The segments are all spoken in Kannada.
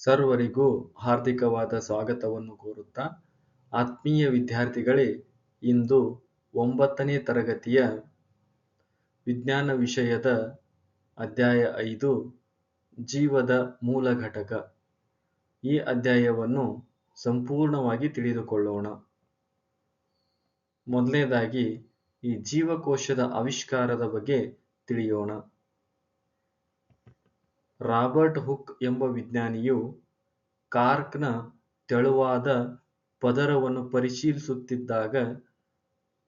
ಸರ್ವರಿಗೂ ಹಾರ್ದಿಕವಾದ ಸ್ವಾಗತವನ್ನು ಕೋರುತ್ತಾ, ಆತ್ಮೀಯ ವಿದ್ಯಾರ್ಥಿಗಳೇ, ಇಂದು 9ನೇ ತರಗತಿಯ ವಿಜ್ಞಾನ ವಿಷಯದ ಅಧ್ಯಾಯ 5 ಜೀವದ ಮೂಲ ಘಟಕ ಈ ಅಧ್ಯಾಯವನ್ನು ಸಂಪೂರ್ಣವಾಗಿ ತಿಳಿದುಕೊಳ್ಳೋಣ. ಮೊದಲನೇದಾಗಿ ಈ ಜೀವಕೋಶದ ಆವಿಷ್ಕಾರದ ಬಗ್ಗೆ ತಿಳಿಯೋಣ. ರಾಬರ್ಟ್ ಹುಕ್ ಎಂಬ ವಿಜ್ಞಾನಿಯು ಕಾರ್ಕ್ನ ತೆಳುವಾದ ಪದರವನ್ನು ಪರಿಶೀಲಿಸುತ್ತಿದ್ದಾಗ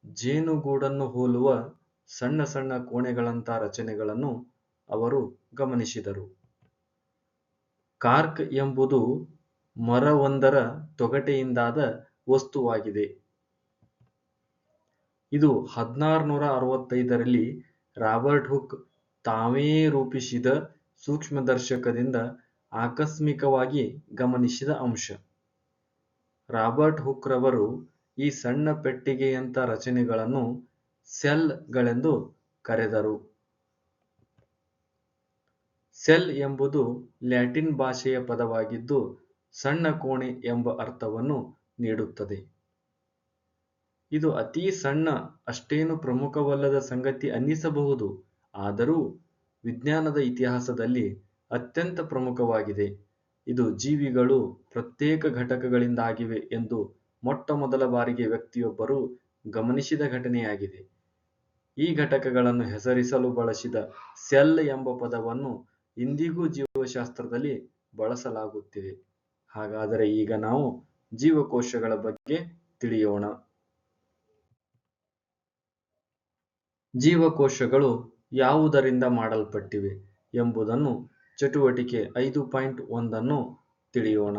ಜೇನುಗೂಡನ್ನು ಹೋಲುವ ಸಣ್ಣ ಸಣ್ಣ ಕೋಣೆಗಳಂಥ ರಚನೆಗಳನ್ನು ಅವರು ಗಮನಿಸಿದರು. ಕಾರ್ಕ್ ಎಂಬುದು ಮರವೊಂದರ ತೊಗಟೆಯಿಂದಾದ ವಸ್ತುವಾಗಿದೆ. ಇದು 1665ರಲ್ಲಿ ರಾಬರ್ಟ್ ಹುಕ್ ತಾವೇ ರೂಪಿಸಿದ ಸೂಕ್ಷ್ಮದರ್ಶಕದಿಂದ ಆಕಸ್ಮಿಕವಾಗಿ ಗಮನಿಸಿದ ಅಂಶ. ರಾಬರ್ಟ್ ಹುಕ್ ರವರು ಈ ಸಣ್ಣ ಪೆಟ್ಟಿಗೆಯಂಥ ರಚನೆಗಳನ್ನು ಸೆಲ್ ಗಳೆಂದು ಕರೆದರು. ಸೆಲ್ ಎಂಬುದು ಲ್ಯಾಟಿನ್ ಭಾಷೆಯ ಪದವಾಗಿದ್ದು ಸಣ್ಣ ಕೋಣೆ ಎಂಬ ಅರ್ಥವನ್ನು ನೀಡುತ್ತದೆ. ಇದು ಅತಿ ಸಣ್ಣ, ಅಷ್ಟೇನು ಪ್ರಮುಖವಲ್ಲದ ಸಂಗತಿ ಅನ್ನಿಸಬಹುದು, ಆದರೂ ವಿಜ್ಞಾನದ ಇತಿಹಾಸದಲ್ಲಿ ಅತ್ಯಂತ ಪ್ರಮುಖವಾಗಿದೆ. ಇದು ಜೀವಿಗಳು ಪ್ರತ್ಯೇಕ ಘಟಕಗಳಿಂದಾಗಿವೆ ಎಂದು ಮೊಟ್ಟಮೊದಲ ಬಾರಿಗೆ ವ್ಯಕ್ತಿಯೊಬ್ಬರು ಗಮನಿಸಿದ ಘಟನೆಯಾಗಿದೆ. ಈ ಘಟಕಗಳನ್ನು ಹೆಸರಿಸಲು ಬಳಸಿದ ಸೆಲ್ ಎಂಬ ಪದವನ್ನು ಇಂದಿಗೂ ಜೀವಶಾಸ್ತ್ರದಲ್ಲಿ ಬಳಸಲಾಗುತ್ತಿದೆ. ಹಾಗಾದರೆ ಈಗ ನಾವು ಜೀವಕೋಶಗಳ ಬಗ್ಗೆ ತಿಳಿಯೋಣ. ಜೀವಕೋಶಗಳು ಯಾವುದರಿಂದ ಮಾಡಲ್ಪಟ್ಟಿವೆ ಎಂಬುದನ್ನು ಚಟುವಟಿಕೆ 5.1 ತಿಳಿಯೋಣ.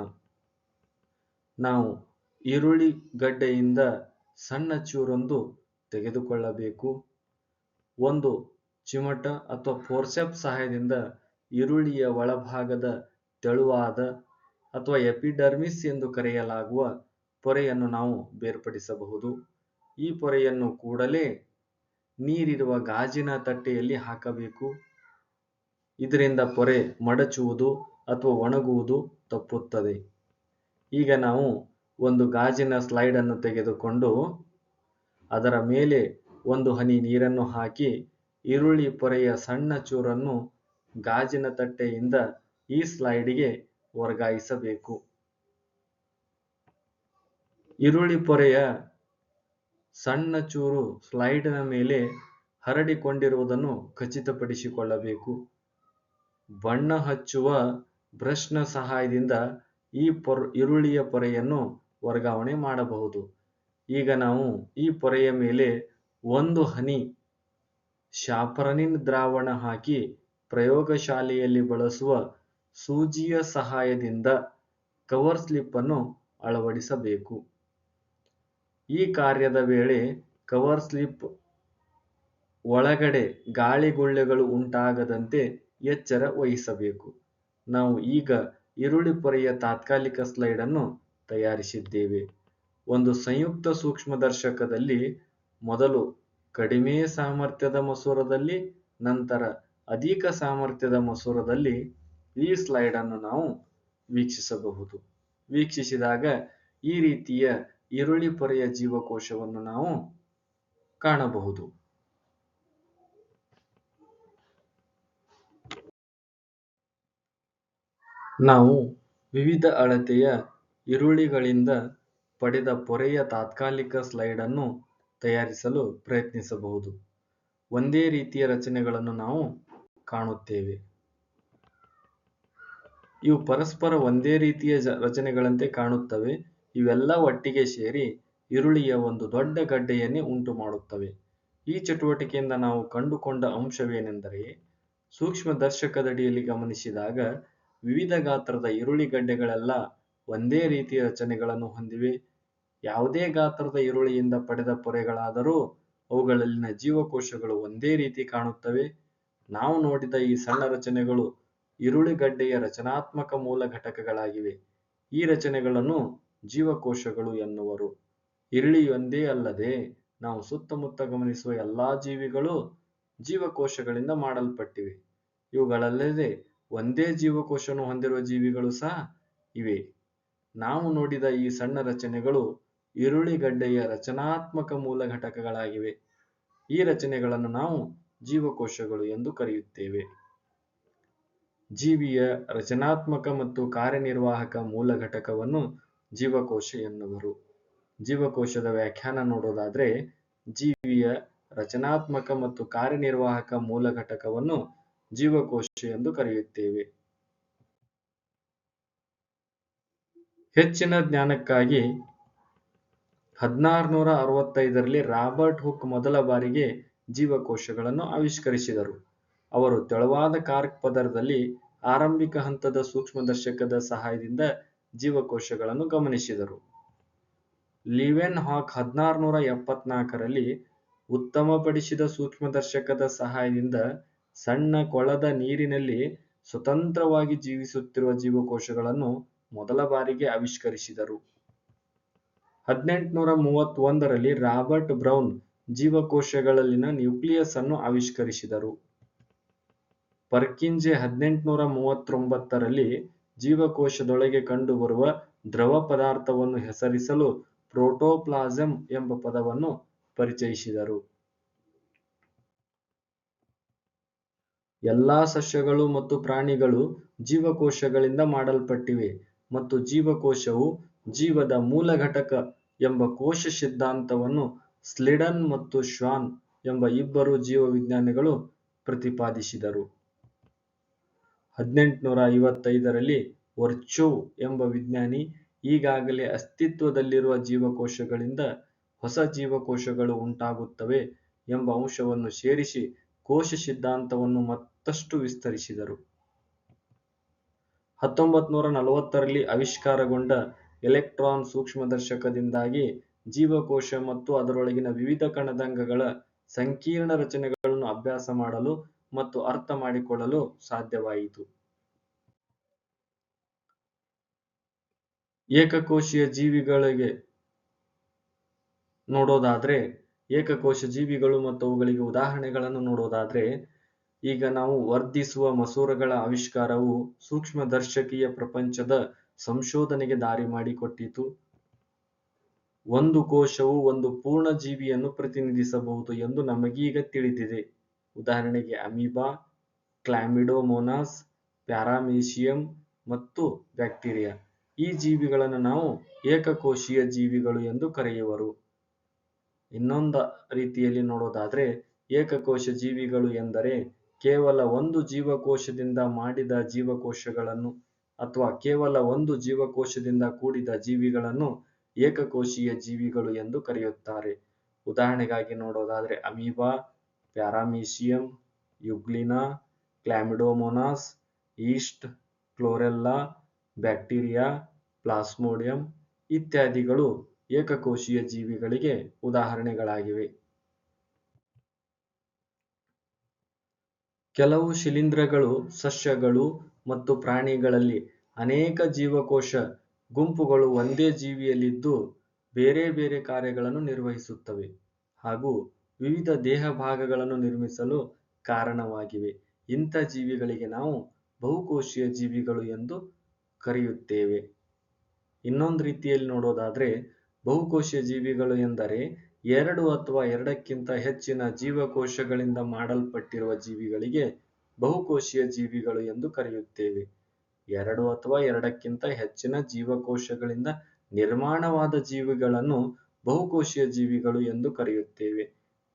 ನಾವು ಈರುಳ್ಳಿಗಡ್ಡೆಯಿಂದ ಸಣ್ಣ ಚೂರೊಂದು ತೆಗೆದುಕೊಳ್ಳಬೇಕು. ಒಂದು ಚಿಮಟ ಅಥವಾ ಫೋರ್ಸೆಪ್ಸ್ ಸಹಾಯದಿಂದ ಈರುಳ್ಳಿಯ ಒಳಭಾಗದ ತೆಳುವಾದ ಅಥವಾ ಎಪಿಡರ್ಮಿಸ್ ಎಂದು ಕರೆಯಲಾಗುವ ಪೊರೆಯನ್ನು ನಾವು ಬೇರ್ಪಡಿಸಬಹುದು. ಈ ಪೊರೆಯನ್ನು ಕೂಡಲೇ ನೀರಿರುವ ಗಾಜಿನ ತಟ್ಟೆಯಲ್ಲಿ ಹಾಕಬೇಕು. ಇದರಿಂದ ಪೊರೆ ಮಡಚುವುದು ಅಥವಾ ಒಣಗುವುದು ತಪ್ಪುತ್ತದೆ. ಈಗ ನಾವು ಒಂದು ಗಾಜಿನ ಸ್ಲೈಡ್ ಅನ್ನು ತೆಗೆದುಕೊಂಡು ಅದರ ಮೇಲೆ ಒಂದು ಹನಿ ನೀರನ್ನು ಹಾಕಿ ಈರುಳ್ಳಿ ಪೊರೆಯ ಸಣ್ಣ ಚೂರನ್ನು ಗಾಜಿನ ತಟ್ಟೆಯಿಂದ ಈ ಸ್ಲೈಡ್ಗೆ ವರ್ಗಾಯಿಸಬೇಕು. ಈರುಳ್ಳಿ ಪೊರೆಯ ಸಣ್ಣ ಚೂರು ಸ್ಲೈಡಿನ ಮೇಲೆ ಹರಡಿಕೊಂಡಿರುವುದನ್ನು ಖಚಿತಪಡಿಸಿಕೊಳ್ಳಬೇಕು. ಬಣ್ಣ ಹಚ್ಚುವ ಬ್ರಷ್ನ ಸಹಾಯದಿಂದ ಈ ಈರುಳ್ಳಿಯ ಪೊರೆಯನ್ನು ವರ್ಗಾವಣೆ ಮಾಡಬಹುದು. ಈಗ ನಾವು ಈ ಪೊರೆಯ ಮೇಲೆ ಒಂದು ಹನಿ ಶಾಪರನಿನ್ ದ್ರಾವಣ ಹಾಕಿ ಪ್ರಯೋಗಶಾಲೆಯಲ್ಲಿ ಬಳಸುವ ಸೂಜಿಯ ಸಹಾಯದಿಂದ ಕವರ್ ಸ್ಲಿಪ್ ಅನ್ನು ಅಳವಡಿಸಬೇಕು. ಈ ಕಾರ್ಯದ ವೇಳೆ ಕವರ್ ಸ್ಲಿಪ್ ಒಳಗಡೆ ಗಾಳಿಗುಳ್ಳೆಗಳು ಉಂಟಾಗದಂತೆ ಎಚ್ಚರ ವಹಿಸಬೇಕು. ನಾವು ಈಗ ಈರುಳ್ಳಿ ಪೊರೆಯ ತಾತ್ಕಾಲಿಕ ಸ್ಲೈಡ್ ಅನ್ನು ತಯಾರಿಸಿದ್ದೇವೆ. ಒಂದು ಸಂಯುಕ್ತ ಸೂಕ್ಷ್ಮದರ್ಶಕದಲ್ಲಿ ಮೊದಲು ಕಡಿಮೆ ಸಾಮರ್ಥ್ಯದ ಮಸೂರದಲ್ಲಿ, ನಂತರ ಅಧಿಕ ಸಾಮರ್ಥ್ಯದ ಮಸೂರದಲ್ಲಿ ಈ ಸ್ಲೈಡ್ ಅನ್ನು ನಾವು ವೀಕ್ಷಿಸಬಹುದು. ವೀಕ್ಷಿಸಿದಾಗ ಈ ರೀತಿಯ ಈರುಳ್ಳಿ ಪೊರೆಯ ಜೀವಕೋಶವನ್ನು ನಾವು ಕಾಣಬಹುದು. ನಾವು ವಿವಿಧ ಅಳತೆಯ ಈರುಳ್ಳಿಗಳಿಂದ ಪಡೆದ ಪೊರೆಯ ತಾತ್ಕಾಲಿಕ ಸ್ಲೈಡ್ ಅನ್ನು ತಯಾರಿಸಲು ಪ್ರಯತ್ನಿಸಬಹುದು. ಒಂದೇ ರೀತಿಯ ರಚನೆಗಳನ್ನು ನಾವು ಕಾಣುತ್ತೇವೆ. ಇವು ಪರಸ್ಪರ ಒಂದೇ ರೀತಿಯ ರಚನೆಗಳಂತೆ ಕಾಣುತ್ತವೆ. ಇವೆಲ್ಲ ಒಟ್ಟಿಗೆ ಸೇರಿ ಈರುಳ್ಳಿಯ ಒಂದು ದೊಡ್ಡ ಗಡ್ಡೆಯನ್ನೇ ಉಂಟು ಮಾಡುತ್ತವೆ. ಈ ಚಟುವಟಿಕೆಯಿಂದ ನಾವು ಕಂಡುಕೊಂಡ ಅಂಶವೇನೆಂದರೆ, ಸೂಕ್ಷ್ಮದರ್ಶಕದಡಿಯಲ್ಲಿ ಗಮನಿಸಿದಾಗ ವಿವಿಧ ಗಾತ್ರದ ಈರುಳ್ಳಿಗಡ್ಡೆಗಳೆಲ್ಲ ಒಂದೇ ರೀತಿಯ ರಚನೆಗಳನ್ನು ಹೊಂದಿವೆ. ಯಾವುದೇ ಗಾತ್ರದ ಈರುಳ್ಳಿಯಿಂದ ಪಡೆದ ಪೊರೆಗಳಾದರೂ ಅವುಗಳಲ್ಲಿನ ಜೀವಕೋಶಗಳು ಒಂದೇ ರೀತಿ ಕಾಣುತ್ತವೆ. ನಾವು ನೋಡಿದ ಈ ಸಣ್ಣ ರಚನೆಗಳು ಈರುಳ್ಳಿಗಡ್ಡೆಯ ರಚನಾತ್ಮಕ ಮೂಲ ಘಟಕಗಳಾಗಿವೆ. ಈ ರಚನೆಗಳನ್ನು ಜೀವಕೋಶಗಳು ಎನ್ನುವರು. ಈರುಳ್ಳಿಯೊಂದೇ ಅಲ್ಲದೆ ನಾವು ಸುತ್ತಮುತ್ತ ಗಮನಿಸುವ ಎಲ್ಲಾ ಜೀವಿಗಳು ಜೀವಕೋಶಗಳಿಂದ ಮಾಡಲ್ಪಟ್ಟಿವೆ. ಇವುಗಳಲ್ಲದೆ ಒಂದೇ ಜೀವಕೋಶವನ್ನು ಹೊಂದಿರುವ ಜೀವಿಗಳು ಸಹ ಇವೆ. ನಾವು ನೋಡಿದ ಈ ಸಣ್ಣ ರಚನೆಗಳು ಈರುಳ್ಳಿಗಡ್ಡೆಯ ರಚನಾತ್ಮಕ ಮೂಲ ಘಟಕಗಳಾಗಿವೆ. ಈ ರಚನೆಗಳನ್ನು ನಾವು ಜೀವಕೋಶಗಳು ಎಂದು ಕರೆಯುತ್ತೇವೆ. ಜೀವಿಯ ರಚನಾತ್ಮಕ ಮತ್ತು ಕಾರ್ಯನಿರ್ವಾಹಕ ಮೂಲ ಘಟಕವನ್ನು ಜೀವಕೋಶ ಎನ್ನುವರು. ಜೀವಕೋಶದ ವ್ಯಾಖ್ಯಾನ ನೋಡೋದಾದ್ರೆ, ಜೀವಿಯ ರಚನಾತ್ಮಕ ಮತ್ತು ಕಾರ್ಯನಿರ್ವಾಹಕ ಮೂಲ ಘಟಕವನ್ನು ಜೀವಕೋಶ ಎಂದು ಕರೆಯುತ್ತೇವೆ. ಹೆಚ್ಚಿನ ಜ್ಞಾನಕ್ಕಾಗಿ 1665ರಲ್ಲಿ ರಾಬರ್ಟ್ ಹುಕ್ ಮೊದಲ ಬಾರಿಗೆ ಜೀವಕೋಶಗಳನ್ನು ಆವಿಷ್ಕರಿಸಿದರು. ಅವರು ತೆಳುವಾದ ಕಾರ್ಕ್ ಪದರದಲ್ಲಿ ಆರಂಭಿಕ ಹಂತದ ಸೂಕ್ಷ್ಮದರ್ಶಕದ ಸಹಾಯದಿಂದ ಜೀವಕೋಶಗಳನ್ನು ಗಮನಿಸಿದರು. ಲಿವೆನ್ ಹಾಕ್ 1674ರಲ್ಲಿ ಉತ್ತಮಪಡಿಸಿದ ಸೂಕ್ಷ್ಮದರ್ಶಕದ ಸಹಾಯದಿಂದ ಸಣ್ಣ ಕೊಳದ ನೀರಿನಲ್ಲಿ ಸ್ವತಂತ್ರವಾಗಿ ಜೀವಿಸುತ್ತಿರುವ ಜೀವಕೋಶಗಳನ್ನು ಮೊದಲ ಬಾರಿಗೆ ಆವಿಷ್ಕರಿಸಿದರು. 1831ರಲ್ಲಿ ರಾಬರ್ಟ್ ಬ್ರೌನ್ ಜೀವಕೋಶಗಳಲ್ಲಿನ ನ್ಯೂಕ್ಲಿಯಸ್ ಅನ್ನು ಆವಿಷ್ಕರಿಸಿದರು. ಪರ್ಕಿಂಜೆ 1839ರಲ್ಲಿ ಜೀವಕೋಶದೊಳಗೆ ಕಂಡುಬರುವ ದ್ರವ ಪದಾರ್ಥವನ್ನು ಹೆಸರಿಸಲು ಪ್ರೋಟೋಪ್ಲಾಸಂ ಎಂಬ ಪದವನ್ನು ಪರಿಚಯಿಸಿದರು. ಎಲ್ಲಾ ಸಸ್ಯಗಳು ಮತ್ತು ಪ್ರಾಣಿಗಳು ಜೀವಕೋಶಗಳಿಂದ ಮಾಡಲ್ಪಟ್ಟಿವೆ ಮತ್ತು ಜೀವಕೋಶವು ಜೀವದ ಮೂಲ ಘಟಕ ಎಂಬ ಕೋಶ ಸಿದ್ಧಾಂತವನ್ನು ಸ್ಲಿಡನ್ ಮತ್ತು ಶ್ವಾನ್ ಎಂಬ ಇಬ್ಬರು ಜೀವವಿಜ್ಞಾನಿಗಳು ಪ್ರತಿಪಾದಿಸಿದರು. 1855ರಲ್ಲಿ ವರ್ಚೋವ್ ಎಂಬ ವಿಜ್ಞಾನಿ ಈಗಾಗಲೇ ಅಸ್ತಿತ್ವದಲ್ಲಿರುವ ಜೀವಕೋಶಗಳಿಂದ ಹೊಸ ಜೀವಕೋಶಗಳು ಉಂಟಾಗುತ್ತವೆ ಎಂಬ ಅಂಶವನ್ನು ಸೇರಿಸಿ ಕೋಶ ಸಿದ್ಧಾಂತವನ್ನು ಮತ್ತಷ್ಟು ವಿಸ್ತರಿಸಿದರು. 1940ರಲ್ಲಿ ಆವಿಷ್ಕಾರಗೊಂಡ ಎಲೆಕ್ಟ್ರಾನ್ ಸೂಕ್ಷ್ಮದರ್ಶಕದಿಂದಾಗಿ ಜೀವಕೋಶ ಮತ್ತು ಅದರೊಳಗಿನ ವಿವಿಧ ಕಣದಂಗಗಳ ಸಂಕೀರ್ಣ ರಚನೆಗಳನ್ನು ಅಭ್ಯಾಸ ಮಾಡಲು ಮತ್ತು ಅರ್ಥ ಮಾಡಿಕೊಳ್ಳಲು ಸಾಧ್ಯವಾಯಿತು. ಏಕಕೋಶೀಯ ಜೀವಿಗಳಿಗೆ ನೋಡೋದಾದ್ರೆ, ಏಕಕೋಶ ಜೀವಿಗಳು ಮತ್ತು ಅವುಗಳಿಗೆ ಉದಾಹರಣೆಗಳನ್ನು ನೋಡೋದಾದ್ರೆ, ಈಗ ನಾವು ವರ್ಧಿಸುವ ಮಸೂರಗಳ ಆವಿಷ್ಕಾರವು ಸೂಕ್ಷ್ಮದರ್ಶಕೀಯ ಪ್ರಪಂಚದ ಸಂಶೋಧನೆಗೆ ದಾರಿ ಮಾಡಿಕೊಟ್ಟಿತು. ಒಂದು ಕೋಶವು ಒಂದು ಪೂರ್ಣ ಜೀವಿಯನ್ನು ಪ್ರತಿನಿಧಿಸಬಹುದು ಎಂದು ನಮಗೀಗ ತಿಳಿದಿದೆ. ಉದಾಹರಣೆಗೆ ಅಮೀಬಾ, ಕ್ಲಾಮಿಡೋಮೋನಾಸ್, ಪ್ಯಾರಾಮೀಸಿಯಂ ಮತ್ತು ಬ್ಯಾಕ್ಟೀರಿಯಾ. ಈ ಜೀವಿಗಳನ್ನು ನಾವು ಏಕಕೋಶೀಯ ಜೀವಿಗಳು ಎಂದು ಕರೆಯುವರು. ಇನ್ನೊಂದು ರೀತಿಯಲ್ಲಿ ನೋಡೋದಾದ್ರೆ, ಏಕಕೋಶ ಜೀವಿಗಳು ಎಂದರೆ ಕೇವಲ ಒಂದು ಜೀವಕೋಶದಿಂದ ಮಾಡಿದ ಜೀವಕೋಶಗಳನ್ನು ಅಥವಾ ಕೇವಲ ಒಂದು ಜೀವಕೋಶದಿಂದ ಕೂಡಿದ ಜೀವಿಗಳನ್ನು ಏಕಕೋಶೀಯ ಜೀವಿಗಳು ಎಂದು ಕರೆಯುತ್ತಾರೆ. ಉದಾಹರಣೆಗಾಗಿ ನೋಡೋದಾದ್ರೆ amoeba, paramecium, euglena, chlamydomonas, yeast, chlorella, bacteria, plasmodium ಇತ್ಯಾದಿಗಳು ಏಕಕೋಶೀಯ ಜೀವಿಗಳಿಗೆ ಉದಾಹರಣೆಗಳಾಗಿವೆ. ಕೆಲವು ಶಿಲೀಂಧ್ರಗಳು, ಸಸ್ಯಗಳು ಮತ್ತು ಪ್ರಾಣಿಗಳಲ್ಲಿ ಅನೇಕ ಜೀವಕೋಶ ಗುಂಪುಗಳು ಒಂದೇ ಜೀವಿಯಲ್ಲಿದ್ದು ಬೇರೆ ಬೇರೆ ಕಾರ್ಯಗಳನ್ನು ನಿರ್ವಹಿಸುತ್ತವೆ ಹಾಗೂ ವಿವಿಧ ದೇಹ ಭಾಗಗಳನ್ನು ನಿರ್ಮಿಸಲು ಕಾರಣವಾಗಿವೆ. ಇಂಥ ಜೀವಿಗಳಿಗೆ ನಾವು ಬಹುಕೋಶೀಯ ಜೀವಿಗಳು ಎಂದು ಕರೆಯುತ್ತೇವೆ. ಇನ್ನೊಂದು ರೀತಿಯಲ್ಲಿ ನೋಡೋದಾದ್ರೆ, ಬಹುಕೋಶೀಯ ಜೀವಿಗಳು ಎಂದರೆ ಎರಡು ಅಥವಾ ಎರಡಕ್ಕಿಂತ ಹೆಚ್ಚಿನ ಜೀವಕೋಶಗಳಿಂದ ಮಾಡಲ್ಪಟ್ಟಿರುವ ಜೀವಿಗಳಿಗೆ ಬಹುಕೋಶೀಯ ಜೀವಿಗಳು ಎಂದು ಕರೆಯುತ್ತೇವೆ. ಎರಡು ಅಥವಾ ಎರಡಕ್ಕಿಂತ ಹೆಚ್ಚಿನ ಜೀವಕೋಶಗಳಿಂದ ನಿರ್ಮಾಣವಾದ ಜೀವಿಗಳನ್ನು ಬಹುಕೋಶೀಯ ಜೀವಿಗಳು ಎಂದು ಕರೆಯುತ್ತೇವೆ.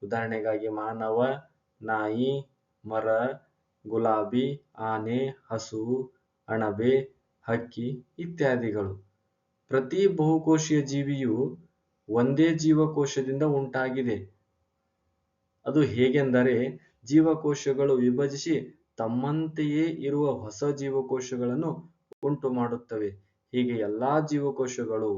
ಉದಾಹರಣೆಗಾಗಿ ಮಾನವ, ನಾಯಿ, ಮರ, ಗುಲಾಬಿ, ಆನೆ, ಹಸು, ಅಣಬೆ, ಹಕ್ಕಿ ಇತ್ಯಾದಿಗಳು. ಪ್ರತಿ ಬಹುಕೋಶೀಯ ಜೀವಿಯು ಒಂದೇ ಜೀವಕೋಶದಿಂದ ಉಂಟಾಗಿದೆ. ಅದು ಹೇಗೆಂದರೆ, ಜೀವಕೋಶಗಳು ವಿಭಜಿಸಿ ತಮ್ಮಂತೆಯೇ ಇರುವ ಹೊಸ ಜೀವಕೋಶಗಳನ್ನು ಉಂಟು ಮಾಡುತ್ತವೆ. ಹೀಗೆ ಎಲ್ಲಾ ಜೀವಕೋಶಗಳು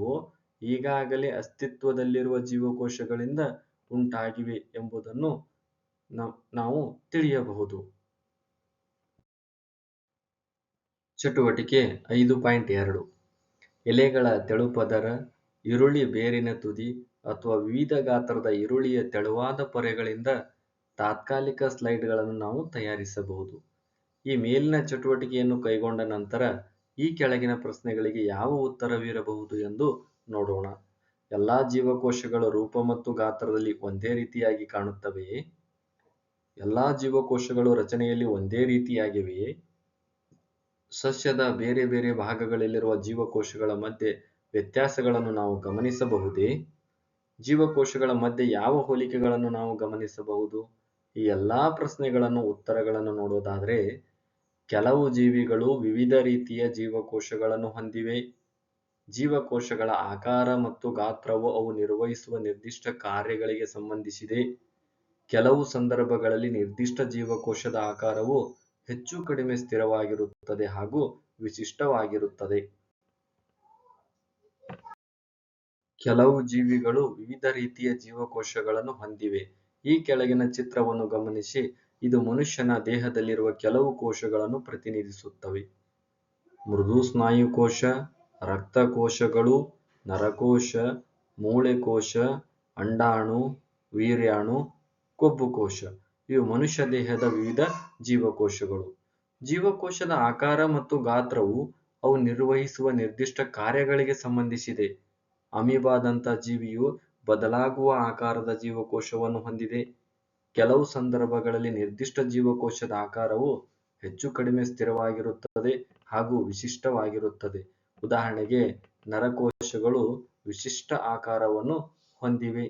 ಈಗಾಗಲೇ ಅಸ್ತಿತ್ವದಲ್ಲಿರುವ ಜೀವಕೋಶಗಳಿಂದ ಉಂಟಾಗಿವೆ ಎಂಬುದನ್ನು ನಾವು ತಿಳಿಯಬಹುದು. ಚಟುವಟಿಕೆ 5.2 ಎಲೆಗಳ ತೆಳುಪದರ, ಈರುಳ್ಳಿ ಬೇರಿನ ತುದಿ ಅಥವಾ ವಿವಿಧ ಗಾತ್ರದ ಈರುಳ್ಳಿಯ ತೆಳುವಾದ ಪೊರೆಗಳಿಂದ ತಾತ್ಕಾಲಿಕ ಸ್ಲೈಡ್ಗಳನ್ನು ನಾವು ತಯಾರಿಸಬಹುದು. ಈ ಮೇಲಿನ ಚಟುವಟಿಕೆಯನ್ನು ಕೈಗೊಂಡ ನಂತರ ಈ ಕೆಳಗಿನ ಪ್ರಶ್ನೆಗಳಿಗೆ ಯಾವ ಉತ್ತರವಿರಬಹುದು ಎಂದು ನೋಡೋಣ. ಎಲ್ಲಾ ಜೀವಕೋಶಗಳ ರೂಪ ಮತ್ತು ಗಾತ್ರದಲ್ಲಿ ಒಂದೇ ರೀತಿಯಾಗಿ ಕಾಣುತ್ತವೆಯೇ? ಎಲ್ಲಾ ಜೀವಕೋಶಗಳು ರಚನೆಯಲ್ಲಿ ಒಂದೇ ರೀತಿಯಾಗಿವೆಯೇ? ಸಸ್ಯದ ಬೇರೆ ಬೇರೆ ಭಾಗಗಳಲ್ಲಿರುವ ಜೀವಕೋಶಗಳ ಮಧ್ಯೆ ವ್ಯತ್ಯಾಸಗಳನ್ನು ನಾವು ಗಮನಿಸಬಹುದೇ? ಜೀವಕೋಶಗಳ ಮಧ್ಯೆ ಯಾವ ಹೋಲಿಕೆಗಳನ್ನು ನಾವು ಗಮನಿಸಬಹುದು? ಈ ಎಲ್ಲಾ ಪ್ರಶ್ನೆಗಳನ್ನು ಉತ್ತರಗಳನ್ನು ನೋಡೋದಾದ್ರೆ, ಕೆಲವು ಜೀವಿಗಳು ವಿವಿಧ ರೀತಿಯ ಜೀವಕೋಶಗಳನ್ನು ಹೊಂದಿವೆ. ಜೀವಕೋಶಗಳ ಆಕಾರ ಮತ್ತು ಗಾತ್ರವು ಅವು ನಿರ್ವಹಿಸುವ ನಿರ್ದಿಷ್ಟ ಕಾರ್ಯಗಳಿಗೆ ಸಂಬಂಧಿಸಿದೆ. ಕೆಲವು ಸಂದರ್ಭಗಳಲ್ಲಿ ನಿರ್ದಿಷ್ಟ ಜೀವಕೋಶದ ಆಕಾರವು ಹೆಚ್ಚು ಕಡಿಮೆ ಸ್ಥಿರವಾಗಿರುತ್ತದೆ ಹಾಗೂ ವಿಶಿಷ್ಟವಾಗಿರುತ್ತದೆ. ಕೆಲವು ಜೀವಿಗಳು ವಿವಿಧ ರೀತಿಯ ಜೀವಕೋಶಗಳನ್ನು ಹೊಂದಿವೆ. ಈ ಕೆಳಗಿನ ಚಿತ್ರವನ್ನು ಗಮನಿಸಿ, ಇದು ಮನುಷ್ಯನ ದೇಹದಲ್ಲಿರುವ ಕೆಲವು ಕೋಶಗಳನ್ನು ಪ್ರತಿನಿಧಿಸುತ್ತವೆ. ಮೃದು ಸ್ನಾಯುಕೋಶ, ರಕ್ತಕೋಶಗಳು, ನರಕೋಶ, ಮೂಳೆಕೋಶ, ಅಂಡಾಣು, ವೀರ್ಯಾಣು, ಕೊಬ್ಬುಕೋಶ ಇವು ಮನುಷ್ಯ ದೇಹದ ವಿವಿಧ ಜೀವಕೋಶಗಳು. ಜೀವಕೋಶದ ಆಕಾರ ಮತ್ತು ಗಾತ್ರವು ಅವು ನಿರ್ವಹಿಸುವ ನಿರ್ದಿಷ್ಟ ಕಾರ್ಯಗಳಿಗೆ ಸಂಬಂಧಿಸಿದೆ. ಅಮೀಬಾದಂಥ ಜೀವಿಯು ಬದಲಾಗುವ ಆಕಾರದ ಜೀವಕೋಶವನ್ನು ಹೊಂದಿದೆ. ಕೆಲವು ಸಂದರ್ಭಗಳಲ್ಲಿ ನಿರ್ದಿಷ್ಟ ಜೀವಕೋಶದ ಆಕಾರವು ಹೆಚ್ಚು ಕಡಿಮೆ ಸ್ಥಿರವಾಗಿರುತ್ತದೆ ಹಾಗೂ ವಿಶಿಷ್ಟವಾಗಿರುತ್ತದೆ. ಉದಾಹರಣೆಗೆ, ನರಕೋಶಗಳು ವಿಶಿಷ್ಟ ಆಕಾರವನ್ನು ಹೊಂದಿವೆ.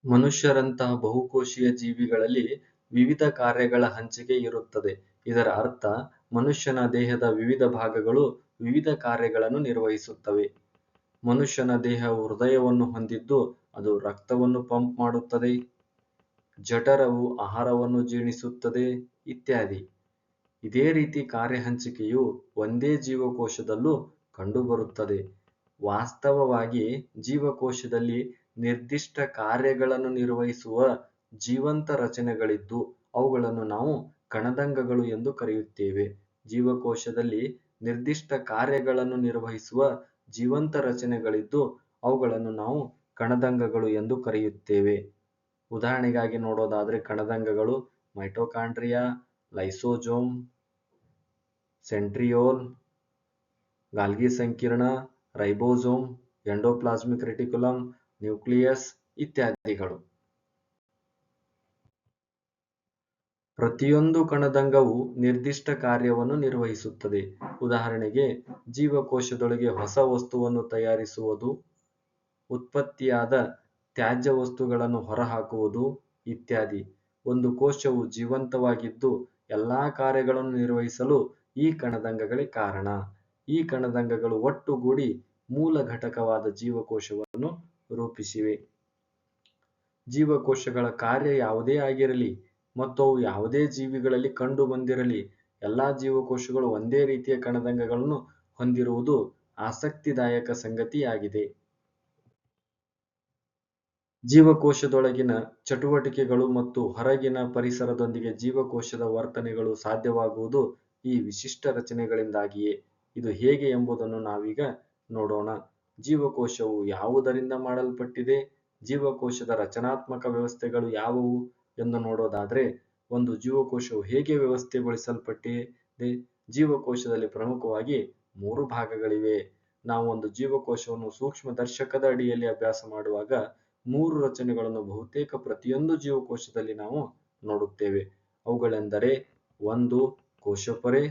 ಮನುಷ್ಯರಂತಹ ಬಹುಕೋಶೀಯ ಜೀವಿಗಳಲ್ಲಿ ವಿವಿಧ ಕಾರ್ಯಗಳ ಹಂಚಿಕೆ ಇರುತ್ತದೆ. ಇದರ ಅರ್ಥ ಮನುಷ್ಯನ ದೇಹದ ವಿವಿಧ ಭಾಗಗಳು ವಿವಿಧ ಕಾರ್ಯಗಳನ್ನು ನಿರ್ವಹಿಸುತ್ತವೆ. ಮನುಷ್ಯನ ದೇಹವು ಹೃದಯವನ್ನು ಹೊಂದಿದ್ದು ಅದು ರಕ್ತವನ್ನು ಪಂಪ್ ಮಾಡುತ್ತದೆ. ಜಠರವು ಆಹಾರವನ್ನು ಜೀರ್ಣಿಸುತ್ತದೆ ಇತ್ಯಾದಿ. ಇದೇ ರೀತಿ ಕಾರ್ಯಹಂಚಿಕೆಯು ಒಂದೇ ಜೀವಕೋಶದಲ್ಲೂ ಕಂಡುಬರುತ್ತದೆ. ವಾಸ್ತವವಾಗಿ ಜೀವಕೋಶದಲ್ಲಿ ನಿರ್ದಿಷ್ಟ ಕಾರ್ಯಗಳನ್ನು ನಿರ್ವಹಿಸುವ ಜೀವಂತ ರಚನೆಗಳಿದ್ದು ಅವುಗಳನ್ನು ನಾವು ಕಣದಂಗಗಳು ಎಂದು ಕರೆಯುತ್ತೇವೆ. ಜೀವಕೋಶದಲ್ಲಿ ನಿರ್ದಿಷ್ಟ ಕಾರ್ಯಗಳನ್ನು ನಿರ್ವಹಿಸುವ ಜೀವಂತ ರಚನೆಗಳಿದ್ದು ಅವುಗಳನ್ನು ನಾವು ಕಣದಂಗಗಳು ಎಂದು ಕರೆಯುತ್ತೇವೆ. ಉದಾಹರಣೆಗಾಗಿ ನೋಡೋದಾದ್ರೆ ಕಣದಂಗಗಳು ಮೈಟೊಕಾಂಡ್ರಿಯಾ, ಲೈಸೋಜೋಮ್, ಸೆಂಟ್ರಿಯೋಲ್, ಗಾಲ್ಗಿ ಸಂಕೀರ್ಣ, ರೈಬೋಸೋಮ್, ಎಂಡೋಪ್ಲಾಸ್ಮಿಕ್ ರೆಟಿಕ್ಯುಲಮ್, ನ್ಯೂಕ್ಲಿಯಸ್ ಇತ್ಯಾದಿಗಳು. ಪ್ರತಿಯೊಂದು ಕಣದಂಗವು ನಿರ್ದಿಷ್ಟ ಕಾರ್ಯವನ್ನು ನಿರ್ವಹಿಸುತ್ತದೆ. ಉದಾಹರಣೆಗೆ, ಜೀವಕೋಶದೊಳಗೆ ಹೊಸ ವಸ್ತುವನ್ನು ತಯಾರಿಸುವುದು, ಉತ್ಪತ್ತಿಯಾದ ತ್ಯಾಜ್ಯ ವಸ್ತುಗಳನ್ನು ಹೊರಹಾಕುವುದು ಇತ್ಯಾದಿ. ಒಂದು ಕೋಶವು ಜೀವಂತವಾಗಿದ್ದು ಎಲ್ಲಾ ಕಾರ್ಯಗಳನ್ನು ನಿರ್ವಹಿಸಲು ಈ ಕಣದಂಗಗಳೇ ಕಾರಣ. ಈ ಕಣದಂಗಗಳು ಒಟ್ಟುಗೂಡಿ ಮೂಲ ಘಟಕವಾದ ಜೀವಕೋಶವನ್ನು ರೂಪಿಸಿವೆ. ಜೀವಕೋಶಗಳ ಕಾರ್ಯ ಯಾವುದೇ ಆಗಿರಲಿ ಮತ್ತು ಅವು ಯಾವುದೇ ಜೀವಿಗಳಲ್ಲಿ ಕಂಡು ಬಂದಿರಲಿ, ಎಲ್ಲಾ ಜೀವಕೋಶಗಳು ಒಂದೇ ರೀತಿಯ ಕಣದಂಗಗಳನ್ನು ಹೊಂದಿರುವುದು ಆಸಕ್ತಿದಾಯಕ ಸಂಗತಿಯಾಗಿದೆ. ಜೀವಕೋಶದೊಳಗಿನ ಚಟುವಟಿಕೆಗಳು ಮತ್ತು ಹೊರಗಿನ ಪರಿಸರದೊಂದಿಗೆ ಜೀವಕೋಶದ ವರ್ತನೆಗಳು ಸಾಧ್ಯವಾಗುವುದು ಈ ವಿಶಿಷ್ಟ ರಚನೆಗಳಿಂದಾಗಿಯೇ. ಇದು ಹೇಗೆ ಎಂಬುದನ್ನು ನಾವೀಗ ನೋಡೋಣ. ಜೀವಕೋಶವು ಯಾವುದರಿಂದ ಮಾಡಲ್ಪಟ್ಟಿದೆ? ಜೀವಕೋಶದ ರಚನಾತ್ಮಕ ವ್ಯವಸ್ಥೆಗಳು ಯಾವುವು ಎಂದು ನೋಡೋದಾದ್ರೆ, ಒಂದು ಜೀವಕೋಶವು ಹೇಗೆ ವ್ಯವಸ್ಥೆಗೊಳಿಸಲ್ಪಟ್ಟಿದೆ? ಜೀವಕೋಶದಲ್ಲಿ ಪ್ರಮುಖವಾಗಿ 3 ಭಾಗಗಳಿವೆ. ನಾವು ಒಂದು ಜೀವಕೋಶವನ್ನು ಸೂಕ್ಷ್ಮದರ್ಶಕದ ಅಡಿಯಲ್ಲಿ ಅಭ್ಯಾಸ ಮಾಡುವಾಗ 3 ರಚನೆಗಳನ್ನು ಬಹುತೇಕ ಪ್ರತಿಯೊಂದು ಜೀವಕೋಶದಲ್ಲಿ ನಾವು ನೋಡುತ್ತೇವೆ. ಅವುಗಳೆಂದರೆ 1. ಕೋಶಪೊರೆ,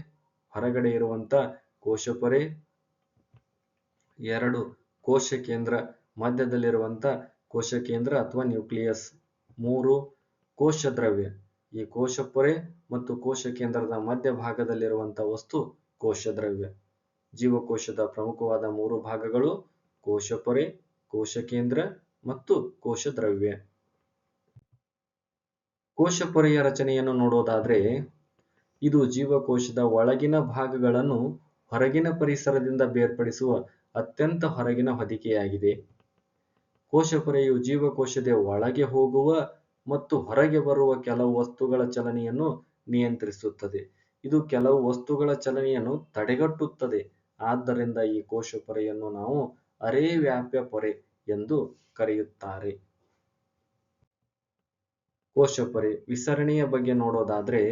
ಹೊರಗಡೆ ಇರುವಂತ ಕೋಶಪೊರೆ. 2. ಕೋಶಕೇಂದ್ರ, ಮಧ್ಯದಲ್ಲಿರುವಂತ ಕೋಶಕೇಂದ್ರ ಅಥವಾ ನ್ಯೂಕ್ಲಿಯಸ್. 3. ಕೋಶದ್ರವ್ಯ, ಈ ಕೋಶಪೊರೆ ಮತ್ತು ಕೋಶಕೇಂದ್ರದ ಮಧ್ಯಭಾಗದಲ್ಲಿರುವಂತಹ ವಸ್ತು ಕೋಶದ್ರವ್ಯ. ಜೀವಕೋಶದ ಪ್ರಮುಖವಾದ 3 ಭಾಗಗಳು ಕೋಶಪೊರೆ, ಕೋಶಕೇಂದ್ರ ಮತ್ತು ಕೋಶದ್ರವ್ಯ. ಕೋಶಪೊರೆಯ ರಚನೆಯನ್ನು ನೋಡೋದಾದ್ರೆ, ಇದು ಜೀವಕೋಶದ ಒಳಗಿನ ಭಾಗಗಳನ್ನು ಹೊರಗಿನ ಪರಿಸರದಿಂದ ಬೇರ್ಪಡಿಸುವ ಅತ್ಯಂತ ಹೊರಗಿನ ಹೊದಿಕೆಯಾಗಿದೆ. ಕೋಶಪೊರೆಯು ಜೀವಕೋಶದ ಒಳಗೆ ಹೋಗುವ ಮತ್ತು ಹೊರಗೆ ಬರುವ ಕೆಲವು ವಸ್ತುಗಳ ಚಲನೆಯನ್ನು ನಿಯಂತ್ರಿಸುತ್ತದೆ. ಇದು ಕೆಲವು ವಸ್ತುಗಳ ಚಲನೆಯನ್ನು ತಡೆಗಟ್ಟುತ್ತದೆ. ಆದ್ದರಿಂದ ಈ ಕೋಶಪೊರೆಯನ್ನು ನಾವು ಅರೆವ್ಯಾಪ್ಯ ಪೊರೆ ಎಂದು ಕರೆಯುತ್ತಾರೆ. ಕೋಶಪೊರೆ ವಿಸರಣೆಯ ಬಗ್ಗೆ ನೋಡೋದಾದ್ರೆ,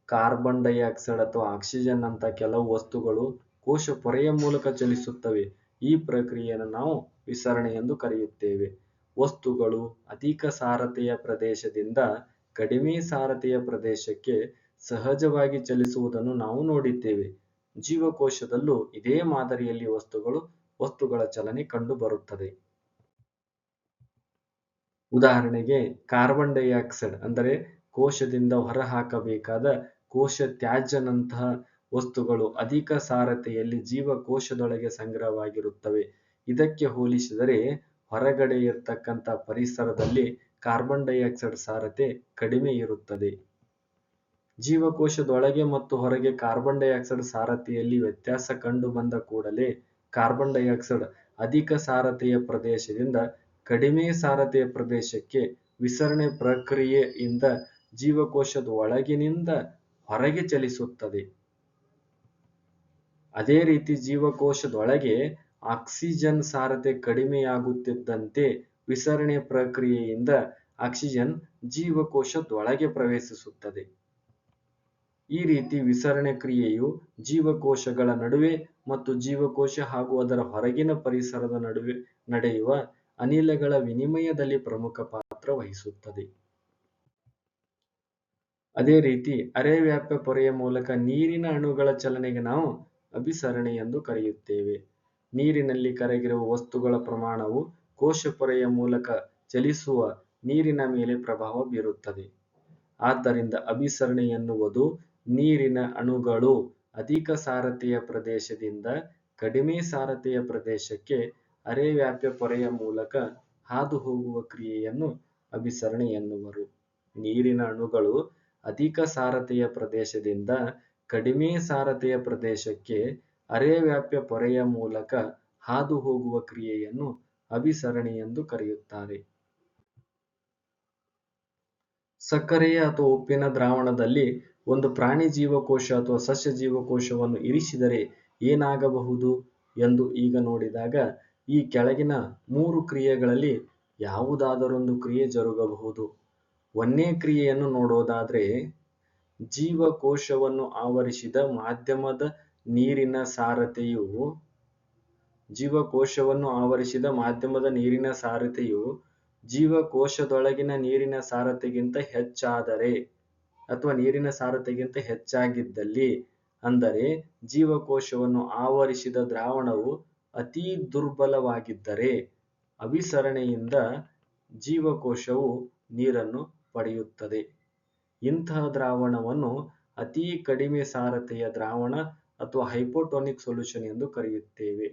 ಕಾರ್ಬನ್ ಡೈಆಕ್ಸೈಡ್ ಅಥವಾ ಆಕ್ಸಿಜನ್ ನಂತಹ ಕೆಲವು ವಸ್ತುಗಳು ಕೋಶ ಪೊರೆಯ ಮೂಲಕ ಚಲಿಸುತ್ತವೆ. ಈ ಪ್ರಕ್ರಿಯೆಯನ್ನು ನಾವು ವಿಸರಣೆ ಎಂದು ಕರೆಯುತ್ತೇವೆ. ವಸ್ತುಗಳು ಅಧಿಕ ಸಾರತೆಯ ಪ್ರದೇಶದಿಂದ ಕಡಿಮೆ ಸಾರತೆಯ ಪ್ರದೇಶಕ್ಕೆ ಸಹಜವಾಗಿ ಚಲಿಸುವುದನ್ನು ನಾವು ನೋಡಿದ್ದೇವೆ. ಜೀವಕೋಶದಲ್ಲೂ ಇದೇ ಮಾದರಿಯಲ್ಲಿ ವಸ್ತುಗಳ ಚಲನೆ ಕಂಡುಬರುತ್ತದೆ. ಉದಾಹರಣೆಗೆ ಕಾರ್ಬನ್ ಡೈಆಕ್ಸೈಡ್ ಅಂದರೆ ಕೋಶದಿಂದ ಹೊರಹಾಕಬೇಕಾದ ಕೋಶ ತ್ಯಾಜ್ಯನಂತಹ ವಸ್ತುಗಳು ಅಧಿಕ ಸಾರತೆಯಲ್ಲಿ ಜೀವಕೋಶದೊಳಗೆ ಸಂಗ್ರಹವಾಗಿರುತ್ತವೆ. ಇದಕ್ಕೆ ಹೋಲಿಸಿದರೆ ಹೊರಗಡೆ ಇರತಕ್ಕಂಥ ಪರಿಸರದಲ್ಲಿ ಕಾರ್ಬನ್ ಡೈಆಕ್ಸೈಡ್ ಸಾರತೆ ಕಡಿಮೆ ಇರುತ್ತದೆ. ಜೀವಕೋಶದೊಳಗೆ ಮತ್ತು ಹೊರಗೆ ಕಾರ್ಬನ್ ಡೈಆಕ್ಸೈಡ್ ಸಾರತೆಯಲ್ಲಿ ವ್ಯತ್ಯಾಸ ಕಂಡು ಬಂದ ಕೂಡಲೇ ಕಾರ್ಬನ್ ಡೈಆಕ್ಸೈಡ್ ಅಧಿಕ ಸಾರತೆಯ ಪ್ರದೇಶದಿಂದ ಕಡಿಮೆ ಸಾರತೆಯ ಪ್ರದೇಶಕ್ಕೆ ವಿಸರಣೆ ಪ್ರಕ್ರಿಯೆಯಿಂದ ಜೀವಕೋಶದ ಒಳಗಿನಿಂದ ಹೊರಗೆ ಚಲಿಸುತ್ತದೆ. ಅದೇ ರೀತಿ ಜೀವಕೋಶದೊಳಗೆ ಆಕ್ಸಿಜನ್ ಸಾರತೆ ಕಡಿಮೆಯಾಗುತ್ತಿದ್ದಂತೆ ವಿಸರಣೆ ಪ್ರಕ್ರಿಯೆಯಿಂದ ಆಕ್ಸಿಜನ್ ಜೀವಕೋಶದೊಳಗೆ ಪ್ರವೇಶಿಸುತ್ತದೆ. ಈ ರೀತಿ ವಿಸರಣೆ ಕ್ರಿಯೆಯು ಜೀವಕೋಶಗಳ ನಡುವೆ ಮತ್ತು ಜೀವಕೋಶ ಹಾಗೂ ಅದರ ಹೊರಗಿನ ಪರಿಸರದ ನಡುವೆ ನಡೆಯುವ ಅನಿಲಗಳ ವಿನಿಮಯದಲ್ಲಿ ಪ್ರಮುಖ ಪಾತ್ರ ವಹಿಸುತ್ತದೆ. ಅದೇ ರೀತಿ ಅರೆವ್ಯಾಪ್ಯ ಪೊರೆಯ ಮೂಲಕ ನೀರಿನ ಅಣುಗಳ ಚಲನೆಗೆ ನಾವು ಅಭಿಸರಣೆ ಎಂದು ಕರೆಯುತ್ತೇವೆ. ನೀರಿನಲ್ಲಿ ಕರಗಿರುವ ವಸ್ತುಗಳ ಪ್ರಮಾಣವು ಕೋಶ ಪೊರೆಯ ಮೂಲಕ ಚಲಿಸುವ ನೀರಿನ ಮೇಲೆ ಪ್ರಭಾವ ಬೀರುತ್ತದೆ. ಆದ್ದರಿಂದ ಅಭಿಸರಣೆ ಎನ್ನುವುದು ನೀರಿನ ಅಣುಗಳು ಅಧಿಕ ಸಾರತೆಯ ಪ್ರದೇಶದಿಂದ ಕಡಿಮೆ ಸಾರತೆಯ ಪ್ರದೇಶಕ್ಕೆ ಅರೆವ್ಯಾಪ್ಯ ಪೊರೆಯ ಮೂಲಕ ಹಾದು ಹೋಗುವ ಕ್ರಿಯೆಯನ್ನು ಅಭಿಸರಣೆ ಎನ್ನುವರು. ನೀರಿನ ಅಣುಗಳು ಅಧಿಕ ಸಾರತೆಯ ಪ್ರದೇಶದಿಂದ ಕಡಿಮೆ ಸಾರತೆಯ ಪ್ರದೇಶಕ್ಕೆ ಅರೆವ್ಯಾಪ್ಯ ಪೊರೆಯ ಮೂಲಕ ಹಾದು ಹೋಗುವ ಕ್ರಿಯೆಯನ್ನು ಅಭಿಸರಣೆ ಎಂದು ಕರೆಯುತ್ತಾರೆ. ಸಕ್ಕರೆಯ ಅಥವಾ ಉಪ್ಪಿನ ದ್ರಾವಣದಲ್ಲಿ ಒಂದು ಪ್ರಾಣಿ ಜೀವಕೋಶ ಅಥವಾ ಸಸ್ಯ ಜೀವಕೋಶವನ್ನು ಇರಿಸಿದರೆ ಏನಾಗಬಹುದು ಎಂದು ಈಗ ನೋಡಿದಾಗ ಈ ಕೆಳಗಿನ 3 ಕ್ರಿಯೆಗಳಲ್ಲಿ ಯಾವುದಾದರೊಂದು ಕ್ರಿಯೆ ಜರುಗಬಹುದು. ಒಂದನೇ ಕ್ರಿಯೆಯನ್ನು ನೋಡೋದಾದ್ರೆ ಜೀವಕೋಶವನ್ನು ಆವರಿಸಿದ ಮಾಧ್ಯಮದ ನೀರಿನ ಸಾರತೆಯು ಜೀವಕೋಶದೊಳಗಿನ ನೀರಿನ ಸಾರತೆಗಿಂತ ಹೆಚ್ಚಾದರೆ ಅಥವಾ ನೀರಿನ ಸಾರತೆಗಿಂತ ಹೆಚ್ಚಾಗಿದ್ದಲ್ಲಿ, ಅಂದರೆ ಜೀವಕೋಶವನ್ನು ಆವರಿಸಿದ ದ್ರಾವಣವು ಅತಿ ದುರ್ಬಲವಾಗಿದ್ದರೆ ಅಭಿಸರಣೆಯಿಂದ ಜೀವಕೋಶವು ನೀರನ್ನು ಪಡೆಯುತ್ತದೆ. ಇಂತಹ ದ್ರಾವಣವನ್ನು ಅತಿ ಕಡಿಮೆ ಸಾರತೆಯ ದ್ರಾವಣ ಅಥವಾ ಹೈಪೋಟೋನಿಕ್ ಸೊಲ್ಯೂಷನ್ ಎಂದು ಕರೆಯುತ್ತೇವೆ.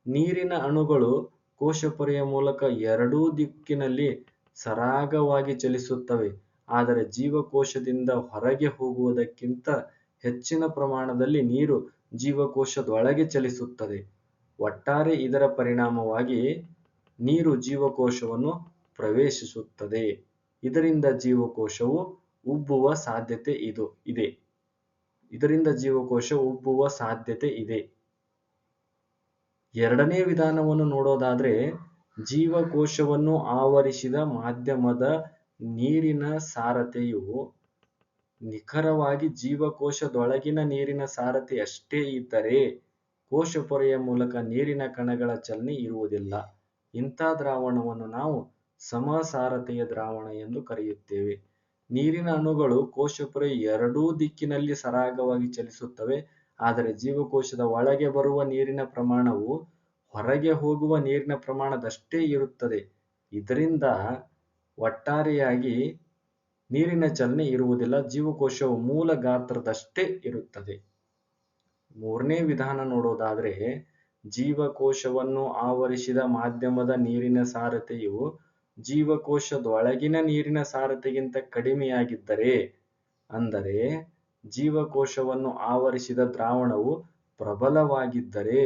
ನೀರಿನ ಅಣುಗಳು ಕೋಶಪೊರೆಯ ಮೂಲಕ ಎರಡೂ ದಿಕ್ಕಿನಲ್ಲಿ ಸರಾಗವಾಗಿ ಚಲಿಸುತ್ತವೆ, ಆದರೆ ಜೀವಕೋಶದಿಂದ ಹೊರಗೆ ಹೋಗುವುದಕ್ಕಿಂತ ಹೆಚ್ಚಿನ ಪ್ರಮಾಣದಲ್ಲಿ ನೀರು ಜೀವಕೋಶದೊಳಗೆ ಚಲಿಸುತ್ತದೆ. ಒಟ್ಟಾರೆ ಇದರ ಪರಿಣಾಮವಾಗಿ ನೀರು ಜೀವಕೋಶವನ್ನು ಪ್ರವೇಶಿಸುತ್ತದೆ. ಇದರಿಂದ ಜೀವಕೋಶವು ಉಬ್ಬುವ ಸಾಧ್ಯತೆ ಇದೆ. ಎರಡನೇ ವಿಧಾನವನ್ನು ನೋಡೋದಾದ್ರೆ ಜೀವಕೋಶವನ್ನು ಆವರಿಸಿದ ಮಾಧ್ಯಮದ ನೀರಿನ ಸಾರತೆಯು ನಿಖರವಾಗಿ ಜೀವಕೋಶದೊಳಗಿನ ನೀರಿನ ಸಾರತೆಯಷ್ಟೇ ಇದ್ದರೆ ಕೋಶಪೊರೆಯ ಮೂಲಕ ನೀರಿನ ಕಣಗಳ ಚಲನೆ ಇರುವುದಿಲ್ಲ. ಇಂಥ ದ್ರಾವಣವನ್ನು ನಾವು ಸಮಸಾರತೆಯ ದ್ರಾವಣ ಎಂದು ಕರೆಯುತ್ತೇವೆ. ನೀರಿನ ಅಣುಗಳು ಕೋಶಪೊರೆ ಎರಡೂ ದಿಕ್ಕಿನಲ್ಲಿ ಸರಾಗವಾಗಿ ಚಲಿಸುತ್ತವೆ, ಆದರೆ ಜೀವಕೋಶದ ಒಳಗೆ ಬರುವ ನೀರಿನ ಪ್ರಮಾಣವು ಹೊರಗೆ ಹೋಗುವ ನೀರಿನ ಪ್ರಮಾಣದಷ್ಟೇ ಇರುತ್ತದೆ. ಇದರಿಂದ ಒಟ್ಟಾರೆಯಾಗಿ ನೀರಿನ ಚಲನೆ ಇರುವುದಿಲ್ಲ, ಜೀವಕೋಶವು ಮೂಲ ಗಾತ್ರದಷ್ಟೇ ಇರುತ್ತದೆ. ಮೂರನೇ ವಿಧಾನ ನೋಡೋದಾದ್ರೆ ಜೀವಕೋಶವನ್ನು ಆವರಿಸಿದ ಮಾಧ್ಯಮದ ನೀರಿನ ಸಾರತೆಯು ಜೀವಕೋಶದೊಳಗಿನ ನೀರಿನ ಸಾರತೆಗಿಂತ ಕಡಿಮೆಯಾಗಿದ್ದರೆ, ಅಂದರೆ ಜೀವಕೋಶವನ್ನು ಆವರಿಸಿದ ದ್ರಾವಣವು ಪ್ರಬಲವಾಗಿದ್ದರೆ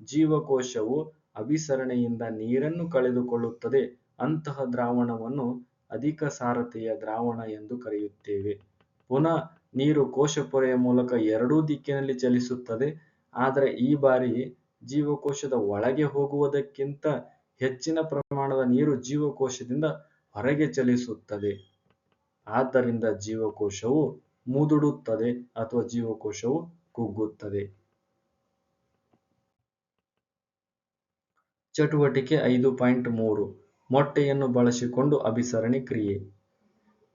ಜೀವಕೋಶವು ಅಭಿಸರಣೆಯಿಂದ ನೀರನ್ನು ಕಳೆದುಕೊಳ್ಳುತ್ತದೆ. ಅಂತಹ ದ್ರಾವಣವನ್ನು ಅಧಿಕ ಸಾರತೆಯ ದ್ರಾವಣ ಎಂದು ಕರೆಯುತ್ತೇವೆ. ಪುನಃ ನೀರು ಕೋಶಪೊರೆಯ ಮೂಲಕ ಎರಡೂ ದಿಕ್ಕಿನಲ್ಲಿ ಚಲಿಸುತ್ತದೆ, ಆದರೆ ಈ ಬಾರಿ ಜೀವಕೋಶದ ಒಳಗೆ ಹೋಗುವುದಕ್ಕಿಂತ ಹೆಚ್ಚಿನ ಪ್ರಮಾಣದ ನೀರು ಜೀವಕೋಶದಿಂದ ಹೊರಗೆ ಚಲಿಸುತ್ತದೆ. ಆದ್ದರಿಂದ ಜೀವಕೋಶವು ಮುದುಡುತ್ತದೆ ಅಥವಾ ಜೀವಕೋಶವು ಕುಗ್ಗುತ್ತದೆ. ಚಟುವಟಿಕೆ 5.3 ಮೊಟ್ಟೆಯನ್ನು ಬಳಸಿಕೊಂಡು ಅಭಿಸರಣಿ ಕ್ರಿಯೆ.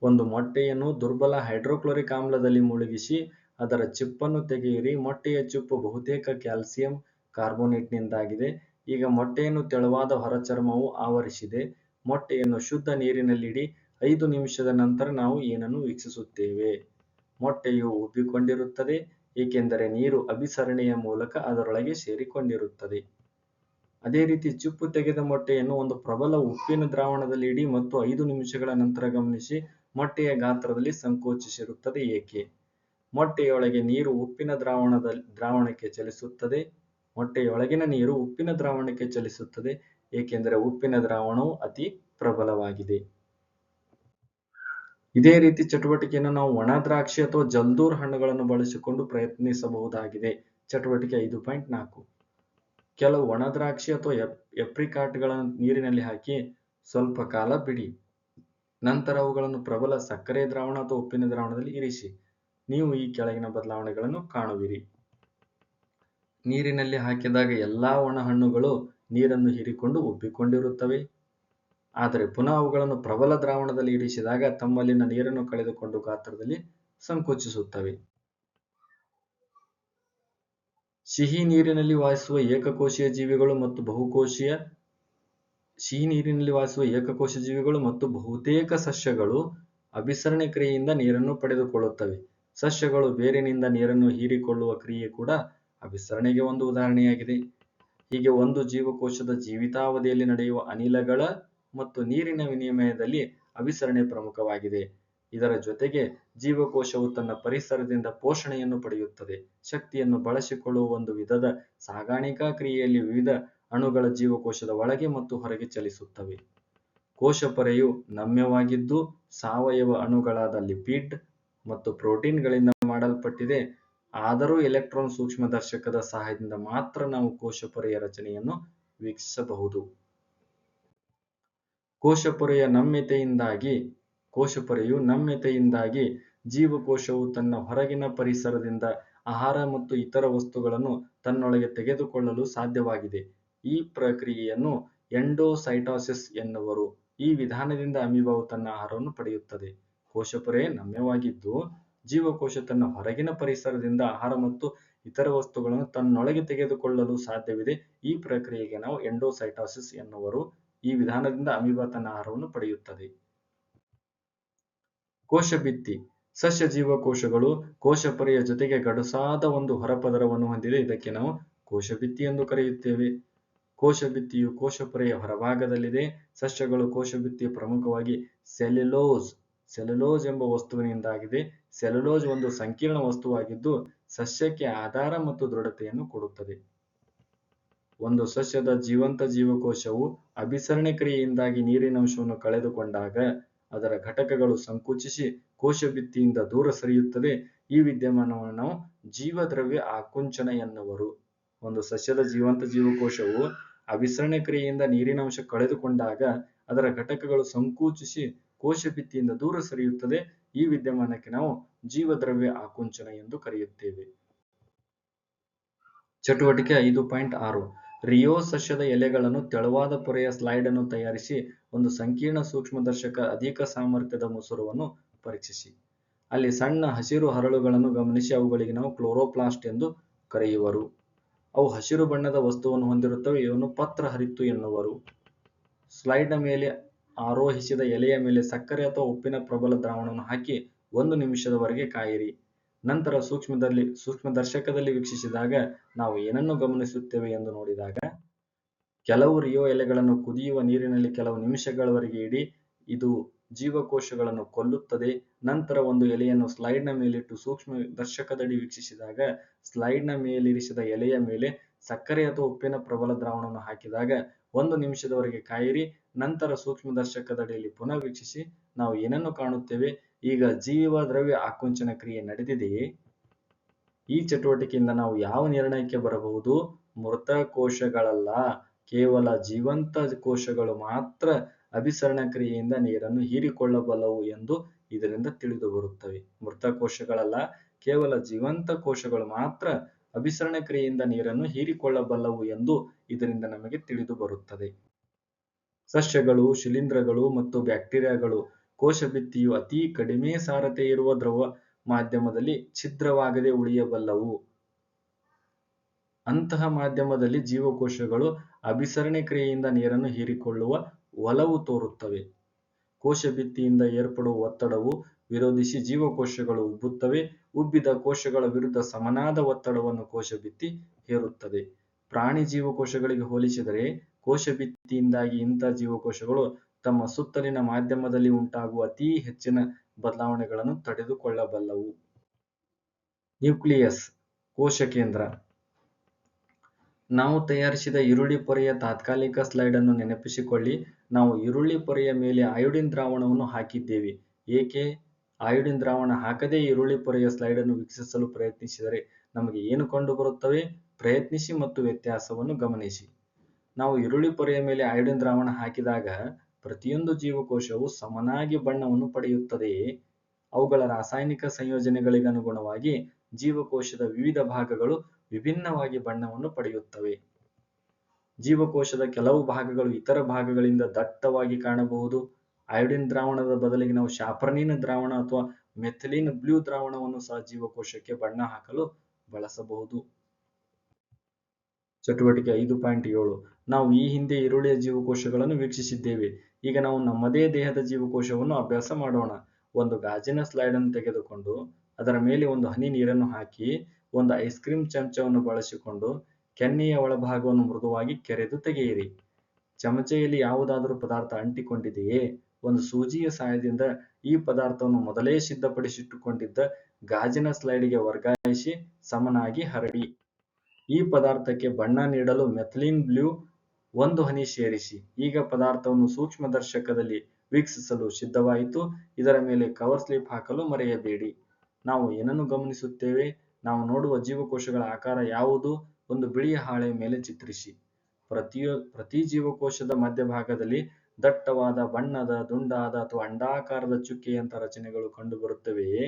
ಒಂದು ಮೊಟ್ಟೆಯನ್ನು ದುರ್ಬಲ ಹೈಡ್ರೋಕ್ಲೋರಿಕ್ ಆಮ್ಲದಲ್ಲಿ ಮುಳುಗಿಸಿ ಅದರ ಚಿಪ್ಪನ್ನು ತೆಗೆಯಿರಿ. ಮೊಟ್ಟೆಯ ಚಿಪ್ಪು ಬಹುತೇಕ ಕ್ಯಾಲ್ಸಿಯಂ ಕಾರ್ಬೋನೇಟ್ನಿಂದಾಗಿದೆ. ಈಗ ಮೊಟ್ಟೆಯನ್ನು ತೆಳುವಾದ ಹೊರಚರ್ಮವು ಆವರಿಸಿದೆ. ಮೊಟ್ಟೆಯನ್ನು ಶುದ್ಧ ನೀರಿನಲ್ಲಿಡಿ. 5 ನಿಮಿಷದ ನಂತರ ನಾವು ಏನನ್ನು ವೀಕ್ಷಿಸುತ್ತೇವೆ? ಮೊಟ್ಟೆಯು ಉಬ್ಬಿಕೊಂಡಿರುತ್ತದೆ, ಏಕೆಂದರೆ ನೀರು ಅಭಿಸರಣೆಯ ಮೂಲಕ ಅದರೊಳಗೆ ಸೇರಿಕೊಂಡಿರುತ್ತದೆ. ಅದೇ ರೀತಿ ಚಿಪ್ಪು ತೆಗೆದ ಮೊಟ್ಟೆಯನ್ನು ಒಂದು ಪ್ರಬಲ ಉಪ್ಪಿನ ದ್ರಾವಣದಲ್ಲಿ ಇಡಿ ಮತ್ತು 5 ನಿಮಿಷಗಳ ನಂತರ ಗಮನಿಸಿ. ಮೊಟ್ಟೆಯ ಗಾತ್ರದಲ್ಲಿ ಸಂಕೋಚಿಸಿರುತ್ತದೆ. ಏಕೆ? ಮೊಟ್ಟೆಯೊಳಗೆ ನೀರು ಉಪ್ಪಿನ ದ್ರಾವಣಕ್ಕೆ ಚಲಿಸುತ್ತದೆ. ಮೊಟ್ಟೆಯೊಳಗಿನ ನೀರು ಉಪ್ಪಿನ ದ್ರಾವಣಕ್ಕೆ ಚಲಿಸುತ್ತದೆ, ಏಕೆಂದರೆ ಉಪ್ಪಿನ ದ್ರಾವಣವು ಅತಿ ಪ್ರಬಲವಾಗಿದೆ. ಇದೇ ರೀತಿ ಚಟುವಟಿಕೆಯನ್ನು ನಾವು ಒಣ ದ್ರಾಕ್ಷಿ ಅಥವಾ ಜಲ್ದೂರ್ ಹಣ್ಣುಗಳನ್ನು ಬಳಸಿಕೊಂಡು ಪ್ರಯತ್ನಿಸಬಹುದಾಗಿದೆ. ಚಟುವಟಿಕೆ 5.4 ಕೆಲವು ಒಣ ದ್ರಾಕ್ಷಿ ಅಥವಾ ಎಪ್ರಿಕಾಟ್ಗಳನ್ನು ನೀರಿನಲ್ಲಿ ಹಾಕಿ ಸ್ವಲ್ಪ ಕಾಲ ಬಿಡಿ. ನಂತರ ಅವುಗಳನ್ನು ಪ್ರಬಲ ಸಕ್ಕರೆ ದ್ರಾವಣ ಅಥವಾ ಉಪ್ಪಿನ ದ್ರಾವಣದಲ್ಲಿ ಇರಿಸಿ. ನೀವು ಈ ಕೆಳಗಿನ ಬದಲಾವಣೆಗಳನ್ನು ಕಾಣುವಿರಿ. ನೀರಿನಲ್ಲಿ ಹಾಕಿದಾಗ ಎಲ್ಲಾ ಒಣ ಹಣ್ಣುಗಳು ನೀರನ್ನು ಹೀರಿಕೊಂಡು ಉಬ್ಬಿಕೊಂಡಿರುತ್ತವೆ. ಆದರೆ ಪುನಃ ಅವುಗಳನ್ನು ಪ್ರಬಲ ದ್ರಾವಣದಲ್ಲಿ ಇರಿಸಿದಾಗ ತಮ್ಮಲ್ಲಿನ ನೀರನ್ನು ಕಳೆದುಕೊಂಡು ಗಾತ್ರದಲ್ಲಿ ಸಂಕೋಚಿಸುತ್ತವೆ. ಸಿಹಿ ನೀರಿನಲ್ಲಿ ವಾಸಿಸುವ ಏಕಕೋಶೀಯ ಜೀವಿಗಳು ಮತ್ತು ಬಹುತೇಕ ಸಸ್ಯಗಳು ಅಭಿಸರಣೆ ಕ್ರಿಯೆಯಿಂದ ನೀರನ್ನು ಪಡೆದುಕೊಳ್ಳುತ್ತವೆ. ಸಸ್ಯಗಳು ಬೇರಿನಿಂದ ನೀರನ್ನು ಹೀರಿಕೊಳ್ಳುವ ಕ್ರಿಯೆ ಕೂಡ ಅಭಿಸರಣೆಗೆ ಒಂದು ಉದಾಹರಣೆಯಾಗಿದೆ. ಹೀಗೆ ಒಂದು ಜೀವಕೋಶದ ಜೀವಿತಾವಧಿಯಲ್ಲಿ ನಡೆಯುವ ಅನಿಲಗಳ ಮತ್ತು ನೀರಿನ ವಿನಿಮಯದಲ್ಲಿ ಅಭಿಸರಣೆ ಪ್ರಮುಖವಾಗಿದೆ. ಇದರ ಜೊತೆಗೆ ಜೀವಕೋಶವು ತನ್ನ ಪರಿಸರದಿಂದ ಪೋಷಣೆಯನ್ನು ಪಡೆಯುತ್ತದೆ. ಶಕ್ತಿಯನ್ನು ಬಳಸಿಕೊಳ್ಳುವ ಒಂದು ವಿಧದ ಸಾಗಾಣಿಕಾ ಕ್ರಿಯೆಯಲ್ಲಿ ವಿವಿಧ ಅಣುಗಳ ಜೀವಕೋಶದ ಒಳಗೆ ಮತ್ತು ಹೊರಗೆ ಚಲಿಸುತ್ತವೆ. ಕೋಶಪೊರೆಯು ನಮ್ಯವಾಗಿದ್ದು ಸಾವಯವ ಅಣುಗಳಾದ ಲಿಪಿಡ್ ಮತ್ತು ಪ್ರೋಟೀನ್ಗಳಿಂದ ಮಾಡಲ್ಪಟ್ಟಿದೆ. ಆದರೂ ಎಲೆಕ್ಟ್ರಾನ್ ಸೂಕ್ಷ್ಮದರ್ಶಕದ ಸಹಾಯದಿಂದ ಮಾತ್ರ ನಾವು ಕೋಶಪೊರೆಯ ರಚನೆಯನ್ನು ವೀಕ್ಷಿಸಬಹುದು. ಕೋಶಪೊರೆಯು ನಮ್ಯತೆಯಿಂದಾಗಿ ಜೀವಕೋಶವು ತನ್ನ ಹೊರಗಿನ ಪರಿಸರದಿಂದ ಆಹಾರ ಮತ್ತು ಇತರ ವಸ್ತುಗಳನ್ನು ತನ್ನೊಳಗೆ ತೆಗೆದುಕೊಳ್ಳಲು ಸಾಧ್ಯವಾಗಿದೆ. ಈ ಪ್ರಕ್ರಿಯೆಯನ್ನು ಎಂಡೋಸೈಟೋಸಿಸ್ ಎನ್ನುವರು. ಈ ವಿಧಾನದಿಂದ ಅಮೀಬಾವು ತನ್ನ ಆಹಾರವನ್ನು ಪಡೆಯುತ್ತದೆ. ಕೋಶಪೊರೆ ನಮ್ಯವಾಗಿದ್ದು ಜೀವಕೋಶ ತನ್ನ ಹೊರಗಿನ ಪರಿಸರದಿಂದ ಆಹಾರ ಮತ್ತು ಇತರ ವಸ್ತುಗಳನ್ನು ತನ್ನೊಳಗೆ ತೆಗೆದುಕೊಳ್ಳಲು ಸಾಧ್ಯವಿದೆ. ಈ ಪ್ರಕ್ರಿಯೆಗೆ ನಾವು ಎಂಡೋಸೈಟೋಸಿಸ್ ಎನ್ನುವರು. ಈ ವಿಧಾನದಿಂದ ಅಮೀಬಾ ತನ್ನ ಆಹಾರವನ್ನು ಪಡೆಯುತ್ತದೆ. ಕೋಶಭಿತ್ತಿ. ಸಸ್ಯ ಜೀವಕೋಶಗಳು ಕೋಶಪೊರೆಯ ಜೊತೆಗೆ ಗಡುಸಾದ ಒಂದು ಹೊರಪದರವನ್ನು ಹೊಂದಿದೆ. ಇದಕ್ಕೆ ನಾವು ಕೋಶಭಿತ್ತಿ ಎಂದು ಕರೆಯುತ್ತೇವೆ. ಕೋಶಭಿತ್ತಿಯು ಕೋಶಪೊರೆಯ ಹೊರಭಾಗದಲ್ಲಿದೆ. ಸಸ್ಯಗಳು ಕೋಶಭಿತ್ತಿಯ ಪ್ರಮುಖವಾಗಿ ಸೆಲ್ಯುಲೋಸ್ ಎಂಬ ವಸ್ತುವಿನಿಂದಾಗಿದೆ. ಸೆಲ್ಯುಲೋಸ್ ಒಂದು ಸಂಕೀರ್ಣ ವಸ್ತುವಾಗಿದ್ದು ಸಸ್ಯಕ್ಕೆ ಆಧಾರ ಮತ್ತು ದೃಢತೆಯನ್ನು ಕೊಡುತ್ತದೆ. ಒಂದು ಸಸ್ಯದ ಜೀವಂತ ಜೀವಕೋಶವು ಅಭಿಸರಣೆ ಕ್ರಿಯೆಯಿಂದಾಗಿ ನೀರಿನಂಶವನ್ನು ಕಳೆದುಕೊಂಡಾಗ ಅದರ ಘಟಕಗಳು ಸಂಕುಚಿಸಿ ಕೋಶಭಿತ್ತಿಯಿಂದ ದೂರ ಸರಿಯುತ್ತದೆ. ಈ ವಿದ್ಯಮಾನವನ್ನು ನಾವು ಜೀವದ್ರವ್ಯ ಆಕುಂಚನ ಎನ್ನುವರು. ಒಂದು ಸಸ್ಯದ ಜೀವಂತ ಜೀವಕೋಶವು ಅಭಿಸರಣೆ ಕ್ರಿಯೆಯಿಂದ ನೀರಿನಂಶ ಕಳೆದುಕೊಂಡಾಗ ಅದರ ಘಟಕಗಳು ಸಂಕುಚಿಸಿ ಕೋಶಭಿತ್ತಿಯಿಂದ ದೂರ ಸರಿಯುತ್ತದೆ. ಈ ವಿದ್ಯಮಾನಕ್ಕೆ ನಾವು ಜೀವದ್ರವ್ಯ ಆಕುಂಚನ ಎಂದು ಕರೆಯುತ್ತೇವೆ. ಚಟುವಟಿಕೆ 5.6 ರಿಯೋ ಸಸ್ಯದ ಎಲೆಗಳನ್ನು ತೆಳುವಾದ ಪೊರೆಯ ಸ್ಲೈಡ್ ಅನ್ನು ತಯಾರಿಸಿ ಒಂದು ಸಂಕೀರ್ಣ ಸೂಕ್ಷ್ಮದರ್ಶಕ ಅಧಿಕ ಸಾಮರ್ಥ್ಯದ ಮುಸುರವನ್ನು ಪರೀಕ್ಷಿಸಿ. ಅಲ್ಲಿ ಸಣ್ಣ ಹಸಿರು ಹರಳುಗಳನ್ನು ಗಮನಿಸಿ. ಅವುಗಳಿಗೆ ನಾವು ಕ್ಲೋರೋಪ್ಲಾಸ್ಟ್ ಎಂದು ಕರೆಯುವರು. ಅವು ಹಸಿರು ಬಣ್ಣದ ವಸ್ತುವನ್ನು ಹೊಂದಿರುತ್ತವೆ. ಇವನ್ನು ಪತ್ರಹರಿತ್ತು ಎನ್ನುವರು. ಸ್ಲೈಡ್ನ ಮೇಲೆ ಆರೋಹಿಸಿದ ಎಲೆಯ ಮೇಲೆ ಸಕ್ಕರೆ ಅಥವಾ ಉಪ್ಪಿನ ಪ್ರಬಲ ದ್ರಾವಣವನ್ನು ಹಾಕಿ 1 ನಿಮಿಷದವರೆಗೆ ಕಾಯಿರಿ. ನಂತರ ಸೂಕ್ಷ್ಮದರ್ಶಕದಲ್ಲಿ ವೀಕ್ಷಿಸಿದಾಗ ನಾವು ಏನನ್ನು ಗಮನಿಸುತ್ತೇವೆ ಎಂದು ನೋಡಿದಾಗ, ಕೆಲವು ರಿಯೋ ಎಲೆಗಳನ್ನು ಕುದಿಯುವ ನೀರಿನಲ್ಲಿ ಕೆಲವು ನಿಮಿಷಗಳವರೆಗೆ ಇಡಿ. ಇದು ಜೀವಕೋಶಗಳನ್ನು ಕೊಲ್ಲುತ್ತದೆ. ನಂತರ ಒಂದು ಎಲೆಯನ್ನು ಸ್ಲೈಡ್ನ ಮೇಲಿಟ್ಟು ಸೂಕ್ಷ್ಮದರ್ಶಕದಡಿ ವೀಕ್ಷಿಸಿದಾಗ ಸ್ಲೈಡ್ನ ಮೇಲಿರಿಸಿದ ಎಲೆಯ ಮೇಲೆ ಸಕ್ಕರೆ ಅಥವಾ ಉಪ್ಪಿನ ಪ್ರಬಲ ದ್ರಾವಣವನ್ನು ಹಾಕಿದಾಗ 1 ನಿಮಿಷದವರೆಗೆ ಕಾಯಿರಿ. ನಂತರ ಸೂಕ್ಷ್ಮದರ್ಶಕದಡಿಯಲ್ಲಿ ಪುನಃ ವೀಕ್ಷಿಸಿ. ನಾವು ಏನನ್ನು ಕಾಣುತ್ತೇವೆ? ಈಗ ಜೀವದ್ರವ್ಯ ಆಕುಂಚನ ಕ್ರಿಯೆ ನಡೆದಿದೆಯೇ? ಈ ಚಟುವಟಿಕೆಯಿಂದ ನಾವು ಯಾವ ನಿರ್ಣಯಕ್ಕೆ ಬರಬಹುದು? ಮೃತ ಕೋಶಗಳಲ್ಲ, ಕೇವಲ ಜೀವಂತ ಕೋಶಗಳು ಮಾತ್ರ ಅಭಿಸರಣ ಕ್ರಿಯೆಯಿಂದ ನೀರನ್ನು ಹೀರಿಕೊಳ್ಳಬಲ್ಲವು ಎಂದು ಇದರಿಂದ ತಿಳಿದು ಬರುತ್ತವೆ. ಮೃತ ಕೋಶಗಳಲ್ಲ, ಕೇವಲ ಜೀವಂತ ಕೋಶಗಳು ಮಾತ್ರ ಅಭಿಸರಣ ಕ್ರಿಯೆಯಿಂದ ನೀರನ್ನು ಹೀರಿಕೊಳ್ಳಬಲ್ಲವು ಎಂದು ಇದರಿಂದ ನಮಗೆ ತಿಳಿದು ಬರುತ್ತದೆ. ಸಸ್ಯಗಳು, ಶಿಲೀಂಧ್ರಗಳು ಮತ್ತು ಬ್ಯಾಕ್ಟೀರಿಯಾಗಳು ಕೋಶ ಭಿತ್ತಿಯು ಅತಿ ಕಡಿಮೆ ಸಾರತೆ ಇರುವ ದ್ರವ ಮಾಧ್ಯಮದಲ್ಲಿ ಛಿದ್ರವಾಗದೆ ಉಳಿಯಬಲ್ಲವು. ಅಂತಹ ಮಾಧ್ಯಮದಲ್ಲಿ ಜೀವಕೋಶಗಳು ಅಭಿಸರಣೆ ಕ್ರಿಯೆಯಿಂದ ನೀರನ್ನು ಹೀರಿಕೊಳ್ಳುವ ಒಲವು ತೋರುತ್ತವೆ. ಕೋಶ ಭಿತ್ತಿಯಿಂದ ಏರ್ಪಡುವ ಒತ್ತಡವು ವಿರೋಧಿಸಿ ಜೀವಕೋಶಗಳು ಉಬ್ಬುತ್ತವೆ. ಉಬ್ಬಿದ ಕೋಶಗಳ ವಿರುದ್ಧ ಸಮನಾದ ಒತ್ತಡವನ್ನು ಕೋಶ ಭಿತ್ತಿ ಹೇರುತ್ತದೆ. ಪ್ರಾಣಿ ಜೀವಕೋಶಗಳಿಗೆ ಹೋಲಿಸಿದರೆ ಕೋಶ ಭಿತ್ತಿಯಿಂದಾಗಿ ಇಂಥ ಜೀವಕೋಶಗಳು ತಮ್ಮ ಸುತ್ತಲಿನ ಮಾಧ್ಯಮದಲ್ಲಿ ಉಂಟಾಗುವ ಅತಿ ಹೆಚ್ಚಿನ ಬದಲಾವಣೆಗಳನ್ನು ತಡೆದುಕೊಳ್ಳಬಲ್ಲವು. ನ್ಯೂಕ್ಲಿಯಸ್, ಕೋಶ ಕೇಂದ್ರ. ನಾವು ತಯಾರಿಸಿದ ಈರುಳ್ಳಿ ಪೊರೆಯ ತಾತ್ಕಾಲಿಕ ಸ್ಲೈಡ್ ಅನ್ನು ನೆನಪಿಸಿಕೊಳ್ಳಿ. ನಾವು ಈರುಳ್ಳಿ ಪೊರೆಯ ಮೇಲೆ ಅಯೋಡಿನ್ ದ್ರಾವಣವನ್ನು ಹಾಕಿದ್ದೇವೆ. ಏಕೆ? ಅಯೋಡಿನ್ ದ್ರಾವಣ ಹಾಕದೇ ಈರುಳ್ಳಿ ಪೊರೆಯ ಸ್ಲೈಡ್ ಅನ್ನು ವೀಕ್ಷಿಸಲು ಪ್ರಯತ್ನಿಸಿದರೆ ನಮಗೆ ಏನು ಕಂಡು ಬರುತ್ತವೆ? ಪ್ರಯತ್ನಿಸಿ ಮತ್ತು ವ್ಯತ್ಯಾಸವನ್ನು ಗಮನಿಸಿ. ನಾವು ಈರುಳ್ಳಿ ಪೊರೆಯ ಮೇಲೆ ಅಯೋಡಿನ್ ದ್ರಾವಣ ಹಾಕಿದಾಗ ಪ್ರತಿಯೊಂದು ಜೀವಕೋಶವು ಸಮನಾಗಿ ಬಣ್ಣವನ್ನು ಪಡೆಯುತ್ತದೆಯೇ? ಅವುಗಳ ರಾಸಾಯನಿಕ ಸಂಯೋಜನೆಗಳಿಗನುಗುಣವಾಗಿ ಜೀವಕೋಶದ ವಿವಿಧ ಭಾಗಗಳು ವಿಭಿನ್ನವಾಗಿ ಬಣ್ಣವನ್ನು ಪಡೆಯುತ್ತವೆ. ಜೀವಕೋಶದ ಕೆಲವು ಭಾಗಗಳು ಇತರ ಭಾಗಗಳಿಂದ ದಟ್ಟವಾಗಿ ಕಾಣಬಹುದು. ಅಯೋಡಿನ್ ದ್ರಾವಣದ ಬದಲಿಗೆ ನಾವು ಶಾಫ್ರನಿನ್ ದ್ರಾವಣ ಅಥವಾ ಮೆಥಿಲಿನ್ ಬ್ಲೂ ದ್ರಾವಣವನ್ನು ಸಹ ಜೀವಕೋಶಕ್ಕೆ ಬಣ್ಣ ಹಾಕಲು ಬಳಸಬಹುದು. ಚಟುವಟಿಕೆ 5.7 ನಾವು ಈ ಹಿಂದೆ ಈರುಳ್ಳಿಯ ಜೀವಕೋಶಗಳನ್ನು ವೀಕ್ಷಿಸಿದ್ದೇವೆ. ಈಗ ನಾವು ನಮ್ಮದೇ ದೇಹದ ಜೀವಕೋಶವನ್ನು ಅಭ್ಯಾಸ ಮಾಡೋಣ. ಒಂದು ಗಾಜಿನ ಸ್ಲೈಡ್ ಅನ್ನು ತೆಗೆದುಕೊಂಡು ಅದರ ಮೇಲೆ ಒಂದು ಹನಿ ನೀರನ್ನು ಹಾಕಿ ಒಂದು ಐಸ್ ಕ್ರೀಮ್ ಚಮಚವನ್ನು ಬಳಸಿಕೊಂಡು ಕೆನ್ನೆಯ ಒಳಭಾಗವನ್ನು ಮೃದುವಾಗಿ ಕೆರೆದು ತೆಗೆಯಿರಿ. ಚಮಚೆಯಲ್ಲಿ ಯಾವುದಾದರೂ ಪದಾರ್ಥ ಅಂಟಿಕೊಂಡಿದೆಯೇ? ಒಂದು ಸೂಜಿಯ ಸಹಾಯದಿಂದ ಈ ಪದಾರ್ಥವನ್ನು ಮೊದಲೇ ಸಿದ್ಧಪಡಿಸಿಟ್ಟುಕೊಂಡಿದ್ದ ಗಾಜಿನ ಸ್ಲೈಡ್ಗೆ ವರ್ಗಾಯಿಸಿ ಸಮನಾಗಿ ಹರಡಿ. ಈ ಪದಾರ್ಥಕ್ಕೆ ಬಣ್ಣ ನೀಡಲು ಮೆಥಿಲಿನ್ ಬ್ಲೂ ಒಂದು ಹನಿ ಸೇರಿಸಿ. ಈಗ ಪದಾರ್ಥವನ್ನು ಸೂಕ್ಷ್ಮದರ್ಶಕದಲ್ಲಿ ವೀಕ್ಷಿಸಲು ಸಿದ್ಧವಾಯಿತು. ಇದರ ಮೇಲೆ ಕವರ್ ಸ್ಲಿಪ್ ಹಾಕಲು ಮರೆಯಬೇಡಿ. ನಾವು ಏನನ್ನು ಗಮನಿಸುತ್ತೇವೆ? ನಾವು ನೋಡುವ ಜೀವಕೋಶಗಳ ಆಕಾರ ಯಾವುದು? ಒಂದು ಬಿಳಿಯ ಹಾಳೆಯ ಮೇಲೆ ಚಿತ್ರಿಸಿ. ಪ್ರತಿ ಜೀವಕೋಶದ ಮಧ್ಯಭಾಗದಲ್ಲಿ ದಟ್ಟವಾದ ಬಣ್ಣದ ದುಂಡಾದ ಅಥವಾ ಅಂಡಾಕಾರದ ಚುಕ್ಕೆಯಂಥ ರಚನೆಗಳು ಕಂಡುಬರುತ್ತವೆಯೇ?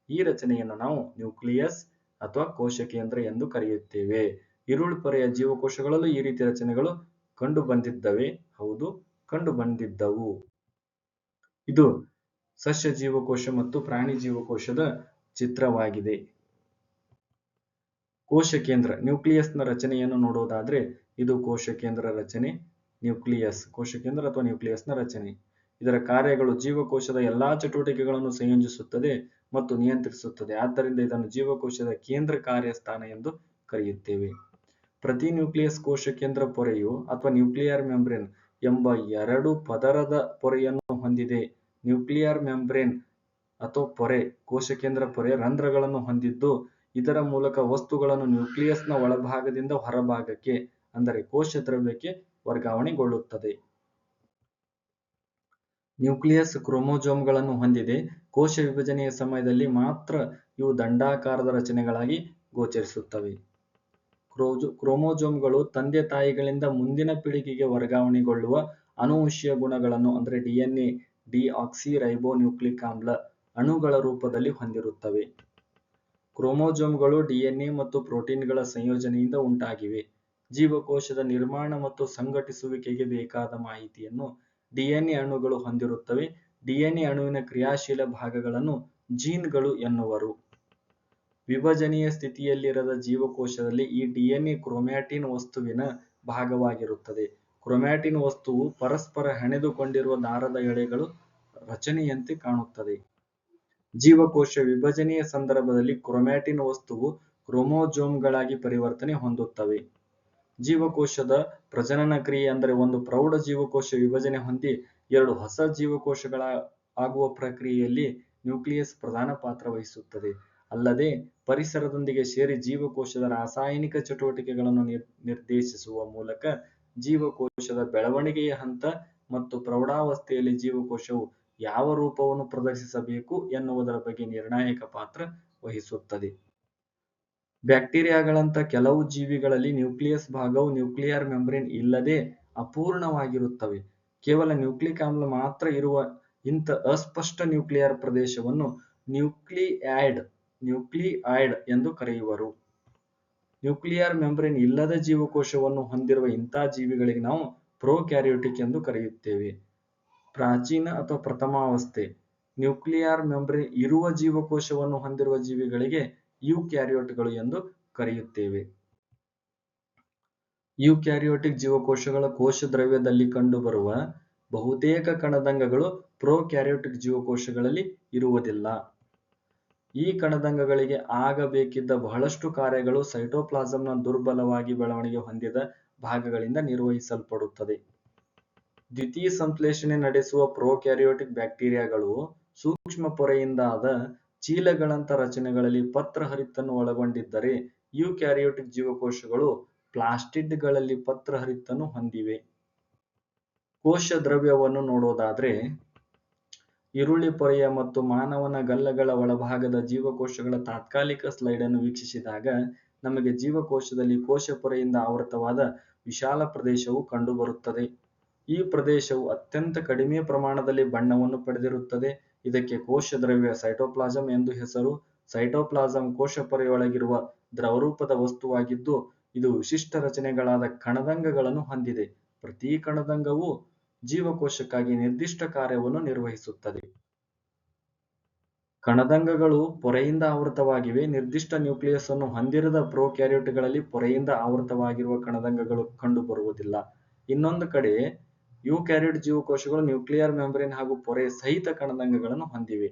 ಈ ರಚನೆಯನ್ನು ನಾವು ನ್ಯೂಕ್ಲಿಯಸ್ ಅಥವಾ ಕೋಶ ಕೇಂದ್ರ ಎಂದು ಕರೆಯುತ್ತೇವೆ. ಈರುಳ್ಳಿ ಪೊರೆಯ ಜೀವಕೋಶಗಳಲ್ಲೂ ಈ ರೀತಿಯ ರಚನೆಗಳು ಕಂಡು ಬಂದಿದ್ದವೆ. ಹೌದು, ಕಂಡು ಬಂದಿದ್ದವು. ಇದು ಸಸ್ಯ ಜೀವಕೋಶ ಮತ್ತು ಪ್ರಾಣಿ ಜೀವಕೋಶದ ಚಿತ್ರವಾಗಿದೆ. ಕೋಶ ಕೇಂದ್ರ ನ್ಯೂಕ್ಲಿಯಸ್ನ ರಚನೆಯನ್ನು ನೋಡುವುದಾದ್ರೆ ಇದು ಕೋಶ ಕೇಂದ್ರ ರಚನೆ. ನ್ಯೂಕ್ಲಿಯಸ್ ಕೋಶ ಕೇಂದ್ರ ಅಥವಾ ನ್ಯೂಕ್ಲಿಯಸ್ನ ರಚನೆ. ಇದರ ಕಾರ್ಯಗಳು ಜೀವಕೋಶದ ಎಲ್ಲಾ ಚಟುವಟಿಕೆಗಳನ್ನು ಸಂಯೋಜಿಸುತ್ತದೆ ಮತ್ತು ನಿಯಂತ್ರಿಸುತ್ತದೆ. ಆದ್ದರಿಂದ ಇದನ್ನು ಜೀವಕೋಶದ ಕೇಂದ್ರ ಕಾರ್ಯಸ್ಥಾನ ಎಂದು ಕರೆಯುತ್ತೇವೆ. ಪ್ರತಿ ನ್ಯೂಕ್ಲಿಯಸ್ ಕೋಶ ಕೇಂದ್ರ ಪೊರೆಯು ಅಥವಾ ನ್ಯೂಕ್ಲಿಯರ್ ಮೆಂಬ್ರೇನ್ ಎಂಬ ಎರಡು ಪದರದ ಪೊರೆಯನ್ನು ಹೊಂದಿದೆ. ನ್ಯೂಕ್ಲಿಯರ್ ಮೆಂಬ್ರೇನ್ ಅಥವಾ ಪೊರೆ ಕೋಶ ಕೇಂದ್ರ ಪೊರೆ ರಂಧ್ರಗಳನ್ನು ಹೊಂದಿದ್ದು ಇದರ ಮೂಲಕ ವಸ್ತುಗಳನ್ನು ನ್ಯೂಕ್ಲಿಯಸ್ನ ಒಳಭಾಗದಿಂದ ಹೊರಭಾಗಕ್ಕೆ ಅಂದರೆ ಕೋಶ ದ್ರವ್ಯಕ್ಕೆ ವರ್ಗಾವಣೆಗೊಳ್ಳುತ್ತದೆ. ನ್ಯೂಕ್ಲಿಯಸ್ ಕ್ರೋಮೋಜೋಮ್ಗಳನ್ನು ಹೊಂದಿದೆ. ಕೋಶ ವಿಭಜನೆಯ ಸಮಯದಲ್ಲಿ ಮಾತ್ರ ಇವು ದಂಡಾಕಾರದ ರಚನೆಗಳಾಗಿ ಗೋಚರಿಸುತ್ತವೆ. ಕ್ರೋಮೋಜೋಮ್ಗಳು ತಂದೆ ತಾಯಿಗಳಿಂದ ಮುಂದಿನ ಪೀಳಿಗೆಗೆ ವರ್ಗಾವಣೆಗೊಳ್ಳುವ ಅನುವಂಶೀಯ ಗುಣಗಳನ್ನು ಅಂದರೆ DNA ಡಿಆಕ್ಸಿರೈಬೋನ್ಯೂಕ್ಲಿಕ್ ಆಮ್ಲ ಅಣುಗಳ ರೂಪದಲ್ಲಿ ಹೊಂದಿರುತ್ತವೆ. ಕ್ರೋಮೋಜೋಮ್ಗಳು DNA ಮತ್ತು ಪ್ರೋಟೀನ್ಗಳ ಸಂಯೋಜನೆಯಿಂದ ಉಂಟಾಗಿವೆ. ಜೀವಕೋಶದ ನಿರ್ಮಾಣ ಮತ್ತು ಸಂಘಟಿಸುವಿಕೆಗೆ ಬೇಕಾದ ಮಾಹಿತಿಯನ್ನು DNA ಅಣುಗಳು ಹೊಂದಿರುತ್ತವೆ. DNA ಅಣುವಿನ ಕ್ರಿಯಾಶೀಲ ಭಾಗಗಳನ್ನು ಜೀನ್ಗಳು ಎನ್ನುವರು. ವಿಭಜನೆಯ ಸ್ಥಿತಿಯಲ್ಲಿರದ ಜೀವಕೋಶದಲ್ಲಿ ಈ DNA ಕ್ರೊಮ್ಯಾಟಿನ್ ವಸ್ತುವಿನ ಭಾಗವಾಗಿರುತ್ತದೆ. ಕ್ರೊಮ್ಯಾಟಿನ್ ವಸ್ತುವು ಪರಸ್ಪರ ಹೆಣೆದುಕೊಂಡಿರುವ ದಾರದ ಎಳೆಗಳು ರಚನೆಯಂತೆ ಕಾಣುತ್ತದೆ. ಜೀವಕೋಶ ವಿಭಜನೆಯ ಸಂದರ್ಭದಲ್ಲಿ ಕ್ರೊಮ್ಯಾಟಿನ್ ವಸ್ತುವು ಕ್ರೋಮೋಜೋಮ್ಗಳಾಗಿ ಪರಿವರ್ತನೆ ಹೊಂದುತ್ತವೆ. ಜೀವಕೋಶದ ಪ್ರಜನನ ಕ್ರಿಯೆ ಅಂದರೆ ಒಂದು ಪ್ರೌಢ ಜೀವಕೋಶ ವಿಭಜನೆ ಹೊಂದಿ ಎರಡು ಹೊಸ ಜೀವಕೋಶಗಳ ಆಗುವ ಪ್ರಕ್ರಿಯೆಯಲ್ಲಿ ನ್ಯೂಕ್ಲಿಯಸ್ ಪ್ರಧಾನ ಪಾತ್ರ ವಹಿಸುತ್ತದೆ. ಅಲ್ಲದೆ ಪರಿಸರದೊಂದಿಗೆ ಸೇರಿ ಜೀವಕೋಶದ ರಾಸಾಯನಿಕ ಚಟುವಟಿಕೆಗಳನ್ನು ನಿರ್ದೇಶಿಸುವ ಮೂಲಕ ಜೀವಕೋಶದ ಬೆಳವಣಿಗೆಯ ಹಂತ ಮತ್ತು ಪ್ರೌಢಾವಸ್ಥೆಯಲ್ಲಿ ಜೀವಕೋಶವು ಯಾವ ರೂಪವನ್ನು ಪ್ರದರ್ಶಿಸಬೇಕು ಎನ್ನುವುದರ ಬಗ್ಗೆ ನಿರ್ಣಾಯಕ ಪಾತ್ರ ವಹಿಸುತ್ತದೆ. ಬ್ಯಾಕ್ಟೀರಿಯಾಗಳಂಥ ಕೆಲವು ಜೀವಿಗಳಲ್ಲಿ ನ್ಯೂಕ್ಲಿಯಸ್ ಭಾಗವು ನ್ಯೂಕ್ಲಿಯರ್ ಮೆಂಬ್ರೇನ್ ಇಲ್ಲದೆ ಅಪೂರ್ಣವಾಗಿರುತ್ತವೆ. ಕೇವಲ ನ್ಯೂಕ್ಲಿಕ್ ಆಮ್ಲ ಮಾತ್ರ ಇರುವ ಇಂಥ ಅಸ್ಪಷ್ಟ ನ್ಯೂಕ್ಲಿಯರ್ ಪ್ರದೇಶವನ್ನು ನ್ಯೂಕ್ಲಿಯಾಯ್ಡ್ ಎಂದು ಕರೆಯುವರು. ನ್ಯೂಕ್ಲಿಯರ್ ಮೆಂಬ್ರೇನ್ ಇಲ್ಲದ ಜೀವಕೋಶವನ್ನು ಹೊಂದಿರುವ ಇಂಥ ಜೀವಿಗಳಿಗೆ ನಾವು ಪ್ರೊಕ್ಯಾರಿಯೋಟಿಕ್ ಎಂದು ಕರೆಯುತ್ತೇವೆ. ಪ್ರಾಚೀನ ಅಥವಾ ಪ್ರಥಮಾವಸ್ಥೆ ನ್ಯೂಕ್ಲಿಯರ್ ಮೆಂಬ್ರೇನ್ ಇರುವ ಜೀವಕೋಶವನ್ನು ಹೊಂದಿರುವ ಜೀವಿಗಳಿಗೆ ಯೂಕ್ಯಾರಿಯೋಟ್ಗಳು ಎಂದು ಕರೆಯುತ್ತೇವೆ. ಯೂಕ್ಯಾರಿಯೋಟಿಕ್ ಜೀವಕೋಶಗಳ ಕೋಶ ದ್ರವ್ಯದಲ್ಲಿ ಕಂಡುಬರುವ ಬಹುತೇಕ ಕಣದಂಗಗಳು ಪ್ರೊಕ್ಯಾರಿಯೋಟಿಕ್ ಜೀವಕೋಶಗಳಲ್ಲಿ ಇರುವುದಿಲ್ಲ. ಈ ಕಣದಂಗಗಳಿಗೆ ಆಗಬೇಕಿದ್ದ ಬಹಳಷ್ಟು ಕಾರ್ಯಗಳು ಸೈಟೋಪ್ಲಾಸಂನ ದುರ್ಬಲವಾಗಿ ಬೆಳವಣಿಗೆ ಹೊಂದಿದ ಭಾಗಗಳಿಂದ ನಿರ್ವಹಿಸಲ್ಪಡುತ್ತದೆ. ದ್ವಿತೀಯ ಸಂಶ್ಲೇಷಣೆ ನಡೆಸುವ ಪ್ರೊಕ್ಯಾರಿಯೋಟಿಕ್ ಬ್ಯಾಕ್ಟೀರಿಯಾಗಳು ಸೂಕ್ಷ್ಮ ಪೊರೆಯಿಂದಾದ ಚೀಲಗಳಂಥ ರಚನೆಗಳಲ್ಲಿ ಪತ್ರಹರಿತನ್ನು ಒಳಗೊಂಡಿದ್ದರೆ, ಯೂಕ್ಯಾರಿಯೋಟಿಕ್ ಜೀವಕೋಶಗಳು ಪ್ಲಾಸ್ಟಿಡ್ಗಳಲ್ಲಿ ಪತ್ರಹರಿತನ್ನು ಹೊಂದಿವೆ. ಕೋಶ ದ್ರವ್ಯವನ್ನು ನೋಡೋದಾದ್ರೆ, ಈರುಳ್ಳಿ ಪೊರೆಯ ಮತ್ತು ಮಾನವನ ಗಲ್ಲಗಳ ಒಳಭಾಗದ ಜೀವಕೋಶಗಳ ತಾತ್ಕಾಲಿಕ ಸ್ಲೈಡ್ ಅನ್ನು ವೀಕ್ಷಿಸಿದಾಗ ನಮಗೆ ಜೀವಕೋಶದಲ್ಲಿ ಕೋಶ ಪೊರೆಯಿಂದ ಆವೃತವಾದ ವಿಶಾಲ ಪ್ರದೇಶವು ಕಂಡುಬರುತ್ತದೆ. ಈ ಪ್ರದೇಶವು ಅತ್ಯಂತ ಕಡಿಮೆ ಪ್ರಮಾಣದಲ್ಲಿ ಬಣ್ಣವನ್ನು ಪಡೆದಿರುತ್ತದೆ. ಇದಕ್ಕೆ ಕೋಶ ದ್ರವ್ಯ ಸೈಟೋಪ್ಲಾಸಂ ಎಂದು ಹೆಸರು. ಸೈಟೋಪ್ಲಾಸಂ ಕೋಶ ಪೊರೆಯೊಳಗಿರುವ ದ್ರವರೂಪದ ವಸ್ತುವಾಗಿದ್ದು, ಇದು ವಿಶಿಷ್ಟ ರಚನೆಗಳಾದ ಕಣದಂಗಗಳನ್ನು ಹೊಂದಿದೆ. ಪ್ರತಿ ಕಣದಂಗವು ಜೀವಕೋಶಕ್ಕಾಗಿ ನಿರ್ದಿಷ್ಟ ಕಾರ್ಯವನ್ನು ನಿರ್ವಹಿಸುತ್ತದೆ. ಕಣದಂಗಗಳು ಪೊರೆಯಿಂದ ಆವೃತವಾಗಿವೆ. ನಿರ್ದಿಷ್ಟ ನ್ಯೂಕ್ಲಿಯಸ್ ಅನ್ನು ಹೊಂದಿರದ ಪ್ರೊಕ್ಯಾರಿಯೋಟ್ಗಳಲ್ಲಿ ಪೊರೆಯಿಂದ ಆವೃತವಾಗಿರುವ ಕಣದಂಗಗಳು ಕಂಡುಬರುವುದಿಲ್ಲ. ಇನ್ನೊಂದು ಕಡೆ ಯೂಕ್ಯಾರಿಯೋಟ್ ಜೀವಕೋಶಗಳು ನ್ಯೂಕ್ಲಿಯರ್ ಮೆಂಬ್ರೇನ್ ಹಾಗೂ ಪೊರೆ ಸಹಿತ ಕಣದಂಗಗಳನ್ನು ಹೊಂದಿವೆ.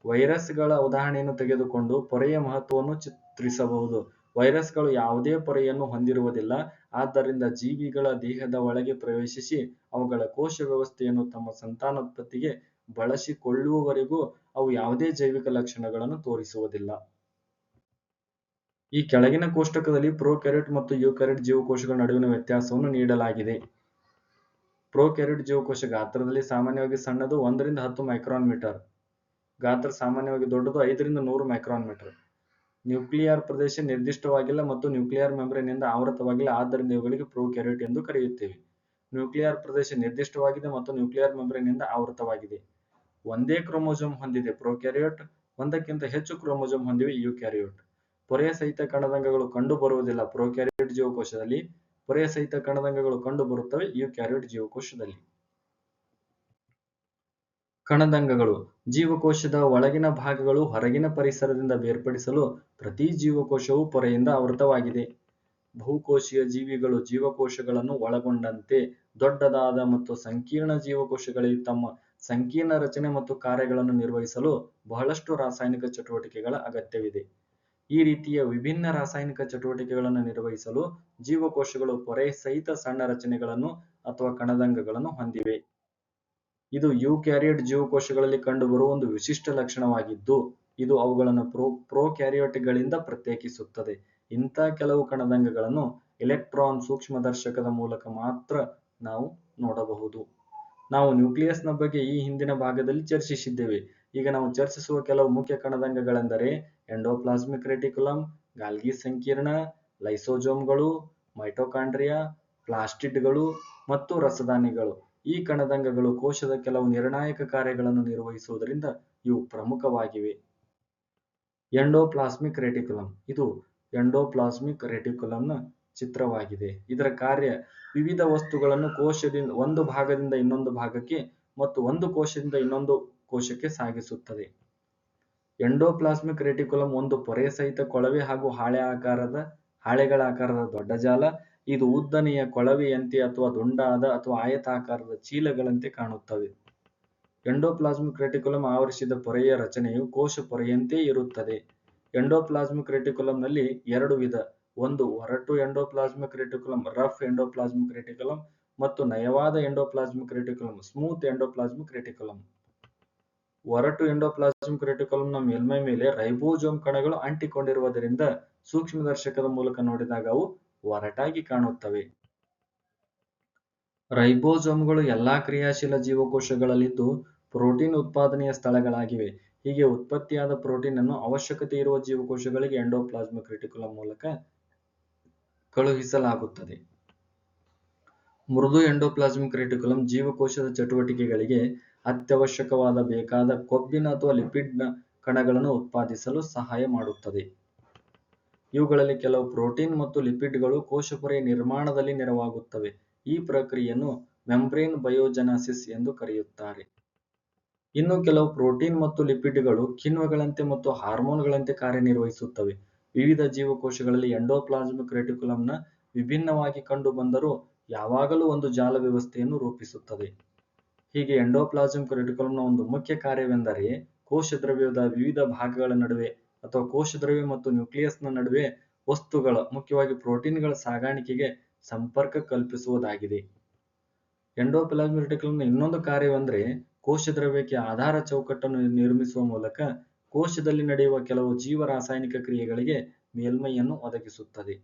ವೈರಸ್ಗಳ ಉದಾಹರಣೆಯನ್ನು ತೆಗೆದುಕೊಂಡು ಪೊರೆಯ ಮಹತ್ವವನ್ನು ಚಿತ್ರಿಸಬಹುದು. ವೈರಸ್ಗಳು ಯಾವುದೇ ಪೊರೆಯನ್ನು ಹೊಂದಿರುವುದಿಲ್ಲ. ಆದ್ದರಿಂದ ಜೀವಿಗಳ ದೇಹದ ಒಳಗೆ ಪ್ರವೇಶಿಸಿ ಅವುಗಳ ಕೋಶ ವ್ಯವಸ್ಥೆಯನ್ನು ತಮ್ಮ ಸಂತಾನೋತ್ಪತ್ತಿಗೆ ಬಳಸಿಕೊಳ್ಳುವವರೆಗೂ ಅವು ಯಾವುದೇ ಜೈವಿಕ ಲಕ್ಷಣಗಳನ್ನು ತೋರಿಸುವುದಿಲ್ಲ. ಈ ಕೆಳಗಿನ ಕೋಷ್ಟಕದಲ್ಲಿ ಪ್ರೊಕ್ಯಾರಿಯೋಟ್ ಮತ್ತು ಯೂಕ್ಯಾರಿಯೋಟ್ ಜೀವಕೋಶಗಳ ನಡುವಿನ ವ್ಯತ್ಯಾಸವನ್ನು ನೀಡಲಾಗಿದೆ. ಪ್ರೊಕ್ಯಾರಿಯೋಟ್ ಜೀವಕೋಶ ಗಾತ್ರದಲ್ಲಿ ಸಾಮಾನ್ಯವಾಗಿ ಸಣ್ಣದು 1 ರಿಂದ 10 ಮೈಕ್ರಾನ್ ಮೀಟರ್, ಗಾತ್ರ ಸಾಮಾನ್ಯವಾಗಿ ದೊಡ್ಡದು 5 ರಿಂದ 100 ಮೈಕ್ರಾನ್ ಮೀಟರ್. ನ್ಯೂಕ್ಲಿಯರ್ ಪ್ರದೇಶ ನಿರ್ದಿಷ್ಟವಾಗಿಲ್ಲ ಮತ್ತು ನ್ಯೂಕ್ಲಿಯರ್ ಮೆಂಬ್ರೇನ್ ನಿಂದ ಆವೃತವಾಗಿಲ್ಲ, ಆದ್ದರಿಂದ ಇವುಗಳಿಗೆ ಪ್ರೊಕ್ಯಾರಿಯೋಟ್ ಎಂದು ಕರೆಯುತ್ತೇವೆ. ನ್ಯೂಕ್ಲಿಯರ್ ಪ್ರದೇಶ ನಿರ್ದಿಷ್ಟವಾಗಿದೆ ಮತ್ತು ನ್ಯೂಕ್ಲಿಯರ್ ಮೆಂಬ್ರೇನ್ ನಿಂದ ಆವೃತವಾಗಿದೆ. ಒಂದೇ ಕ್ರೋಮೋಸೋಮ್ ಹೊಂದಿದೆ ಪ್ರೊಕ್ಯಾರಿಯೋಟ್, ಒಂದಕ್ಕಿಂತ ಹೆಚ್ಚು ಕ್ರೋಮೋಸೋಮ್ ಹೊಂದಿವೆ ಯೂಕ್ಯಾರಿಯೋಟ್. ಪೊರೆಯ ಸಹಿತ ಕಣದಂಗಗಳು ಕಂಡುಬರುವುದಿಲ್ಲ ಪ್ರೊಕ್ಯಾರಿಯೋಟ್ ಜೀವಕೋಶದಲ್ಲಿ, ಪೊರೆಯ ಸಹಿತ ಕಣದಂಗಗಳು ಕಂಡುಬರುತ್ತವೆ ಯೂಕ್ಯಾರಿಯೋಟ್ ಜೀವಕೋಶದಲ್ಲಿ. ಕಣದಂಗಗಳು ಜೀವಕೋಶದ ಒಳಗಿನ ಭಾಗಗಳು ಹೊರಗಿನ ಪರಿಸರದಿಂದ ಬೇರ್ಪಡಿಸಲು ಪ್ರತಿ ಜೀವಕೋಶವು ಪೊರೆಯಿಂದ ಆವೃತವಾಗಿದೆ. ಬಹುಕೋಶೀಯ ಜೀವಿಗಳು ಜೀವಕೋಶಗಳನ್ನು ಒಳಗೊಂಡಂತೆ ದೊಡ್ಡದಾದ ಮತ್ತು ಸಂಕೀರ್ಣ ಜೀವಕೋಶಗಳಲ್ಲಿ ತಮ್ಮ ಸಂಕೀರ್ಣ ರಚನೆ ಮತ್ತು ಕಾರ್ಯಗಳನ್ನು ನಿರ್ವಹಿಸಲು ಬಹಳಷ್ಟು ರಾಸಾಯನಿಕ ಚಟುವಟಿಕೆಗಳ ಅಗತ್ಯವಿದೆ. ಈ ರೀತಿಯ ವಿಭಿನ್ನ ರಾಸಾಯನಿಕ ಚಟುವಟಿಕೆಗಳನ್ನು ನಿರ್ವಹಿಸಲು ಜೀವಕೋಶಗಳು ಪೊರೆ ಸಹಿತ ಸಣ್ಣ ರಚನೆಗಳನ್ನು ಅಥವಾ ಕಣದಂಗಗಳನ್ನು ಹೊಂದಿವೆ. ಇದು ಯೂಕ್ಯಾರಿಯೋಟ್ ಜೀವಕೋಶಗಳಲ್ಲಿ ಕಂಡುಬರುವ ಒಂದು ವಿಶಿಷ್ಟ ಲಕ್ಷಣವಾಗಿದ್ದು, ಇದು ಅವುಗಳನ್ನು ಪ್ರೊಕ್ಯಾರಿಯೋಟ್ಗಳಿಂದ ಪ್ರತ್ಯೇಕಿಸುತ್ತದೆ. ಇಂಥ ಕೆಲವು ಕಣದಂಗಗಳನ್ನು ಎಲೆಕ್ಟ್ರಾನ್ ಸೂಕ್ಷ್ಮದರ್ಶಕದ ಮೂಲಕ ಮಾತ್ರ ನಾವು ನೋಡಬಹುದು. ನಾವು ನ್ಯೂಕ್ಲಿಯಸ್ನ ಬಗ್ಗೆ ಈ ಹಿಂದಿನ ಭಾಗದಲ್ಲಿ ಚರ್ಚಿಸಿದ್ದೇವೆ. ಈಗ ನಾವು ಚರ್ಚಿಸುವ ಕೆಲವು ಮುಖ್ಯ ಕಣದಂಗಗಳೆಂದರೆ ಎಂಡೋಪ್ಲಾಸ್ಮಿಕ್ ರೆಟಿಕ್ಯುಲಮ್, ಗಾಲ್ಗಿ ಸಂಕೀರ್ಣ, ಲೈಸೋಜೋಮ್ಗಳು, ಮೈಟೊಕಾಂಡ್ರಿಯಾ, ಪ್ಲಾಸ್ಟಿಡ್ಗಳು ಮತ್ತು ರಸದಾನಿಗಳು. ಈ ಕಣದಂಗಗಳು ಕೋಶದ ಕೆಲವು ನಿರ್ಣಾಯಕ ಕಾರ್ಯಗಳನ್ನು ನಿರ್ವಹಿಸುವುದರಿಂದ ಇವು ಪ್ರಮುಖವಾಗಿವೆ. ಎಂಡೋಪ್ಲಾಸ್ಮಿಕ್ ರೆಟಿಕ್ಯುಲಮ್ ಇದು ಎಂಡೋಪ್ಲಾಸ್ಮಿಕ್ ರೆಟಿಕ್ಯುಲಮ್ನ ಚಿತ್ರವಾಗಿದೆ. ಇದರ ಕಾರ್ಯ ವಿವಿಧ ವಸ್ತುಗಳನ್ನು ಕೋಶದಿಂದ ಒಂದು ಭಾಗದಿಂದ ಇನ್ನೊಂದು ಭಾಗಕ್ಕೆ ಮತ್ತು ಒಂದು ಕೋಶದಿಂದ ಇನ್ನೊಂದು ಕೋಶಕ್ಕೆ ಸಾಗಿಸುತ್ತದೆ. ಎಂಡೋಪ್ಲಾಸ್ಮಿಕ್ ರೆಟಿಕ್ಯುಲಮ್ ಒಂದು ಪೊರೆ ಸಹಿತ ಕೊಳವೆ ಹಾಗೂ ಹಾಳೆಗಳ ಆಕಾರದ ದೊಡ್ಡ ಜಾಲ. ಇದು ಉದ್ದನೆಯ ಕೊಳವೆಯಂತೆ ಅಥವಾ ದುಂಡಾದ ಅಥವಾ ಆಯತಾಕಾರದ ಚೀಲಗಳಂತೆ ಕಾಣುತ್ತವೆ. ಎಂಡೋಪ್ಲಾಸ್ಮಿಕ್ ರೆಟಿಕ್ಯುಲಮ್ ಆವರಿಸಿದ ಪೊರೆಯ ರಚನೆಯು ಕೋಶ ಪೊರೆಯಂತೆ ಇರುತ್ತದೆ. ಎಂಡೋಪ್ಲಾಸ್ಮಿಕ್ ರೆಟಿಕ್ಯುಲಮ್ನಲ್ಲಿ ಎರಡು ವಿಧ, ಒಂದು ಒರಟು endoplasmic reticulum rough endoplasmic reticulum ಮತ್ತು ನಯವಾದ endoplasmic reticulum smooth endoplasmic reticulum. ಒರಟು ಎಂಡೋಪ್ಲಾಸ್ಮಿಕ್ ರೆಟಿಕ್ಯುಲಮ್ನ ಮೇಲ್ಮೈ ಮೇಲೆ ರೈಬೋಸೋಮ್ ಕಣಗಳು ಅಂಟಿಕೊಂಡಿರುವುದರಿಂದ ಸೂಕ್ಷ್ಮದರ್ಶಕದ ಮೂಲಕ ನೋಡಿದಾಗ ಅವು ಒರಟಾಗಿ ಕಾಣುತ್ತವೆ. ರೈಬೋಸೋಮ್ಗಳು ಎಲ್ಲಾ ಕ್ರಿಯಾಶೀಲ ಜೀವಕೋಶಗಳಲ್ಲಿದ್ದು ಪ್ರೋಟೀನ್ ಉತ್ಪಾದನೆಯ ಸ್ಥಳಗಳಾಗಿವೆ. ಹೀಗೆ ಉತ್ಪತ್ತಿಯಾದ ಪ್ರೋಟೀನ್ ಅನ್ನು ಅವಶ್ಯಕತೆ ಇರುವ ಜೀವಕೋಶಗಳಿಗೆ ಎಂಡೋಪ್ಲಾಸ್ಮಿಕ್ ರೆಟಿಕ್ಯುಲಮ್ ಮೂಲಕ ಕಳುಹಿಸಲಾಗುತ್ತದೆ. ಮೃದು ಎಂಡೋಪ್ಲಾಸ್ಮಿಕ್ ರೆಟಿಕ್ಯುಲಮ್ ಜೀವಕೋಶದ ಚಟುವಟಿಕೆಗಳಿಗೆ ಅತ್ಯವಶ್ಯಕವಾದ ಬೇಕಾದ ಕೊಬ್ಬಿನ ಅಥವಾ ಲಿಪಿಡ್ನ ಕಣಗಳನ್ನು ಉತ್ಪಾದಿಸಲು ಸಹಾಯ ಮಾಡುತ್ತದೆ. ಇವುಗಳಲ್ಲಿ ಕೆಲವು ಪ್ರೋಟೀನ್ ಮತ್ತು ಲಿಪಿಡ್ಗಳು ಕೋಶಪೊರೆಯ ನಿರ್ಮಾಣದಲ್ಲಿ ನೆರವಾಗುತ್ತವೆ. ಈ ಪ್ರಕ್ರಿಯೆಯನ್ನು ಮೆಂಬ್ರೇನ್ ಬಯೋಜೆನಾಸಿಸ್ ಎಂದು ಕರೆಯುತ್ತಾರೆ. ಇನ್ನು ಕೆಲವು ಪ್ರೋಟೀನ್ ಮತ್ತು ಲಿಪಿಡ್ಗಳು ಕಿಣ್ವಗಳಂತೆ ಮತ್ತು ಹಾರ್ಮೋನ್ಗಳಂತೆ ಕಾರ್ಯನಿರ್ವಹಿಸುತ್ತವೆ. ವಿವಿಧ ಜೀವಕೋಶಗಳಲ್ಲಿ ಎಂಡೋಪ್ಲಾಸ್ಮಿಕ್ ರೆಟಿಕ್ಯುಲಮ್ನ ವಿಭಿನ್ನವಾಗಿ ಕಂಡುಬಂದರೂ ಯಾವಾಗಲೂ ಒಂದು ಜಾಲ ವ್ಯವಸ್ಥೆಯನ್ನು ರೂಪಿಸುತ್ತದೆ. ಹೀಗೆ ಎಂಡೋಪ್ಲಾಸ್ಮಿಕ್ ರೆಟಿಕ್ಯುಲಮ್ನ ಒಂದು ಮುಖ್ಯ ಕಾರ್ಯವೆಂದರೆ ಕೋಶದ್ರವ್ಯದ ವಿವಿಧ ಭಾಗಗಳ ನಡುವೆ ಅಥವಾ ಕೋಶದ್ರವ್ಯ ಮತ್ತು ನ್ಯೂಕ್ಲಿಯಸ್ನ ನಡುವೆ ವಸ್ತುಗಳ, ಮುಖ್ಯವಾಗಿ ಪ್ರೋಟೀನ್ಗಳ ಸಾಗಾಣಿಕೆಗೆ ಸಂಪರ್ಕ ಕಲ್ಪಿಸುವುದಾಗಿದೆ. ಎಂಡೋಪ್ಲಾಸ್ಮಿಕ್ ರೆಟಿಕ್ಯುಲಮ್ನ ಇನ್ನೊಂದು ಕಾರ್ಯವೆಂದರೆ ಕೋಶದ್ರವ್ಯಕ್ಕೆ ಆಧಾರ ಚೌಕಟ್ಟನ್ನು ನಿರ್ಮಿಸುವ ಮೂಲಕ ಕೋಶದಲ್ಲಿ ನಡೆಯುವ ಕೆಲವು ಜೀವರಾಸಾಯನಿಕ ಕ್ರಿಯೆಗಳಿಗೆ ಮೇಲ್ಮೈಯನ್ನು ಒದಗಿಸುತ್ತದೆ.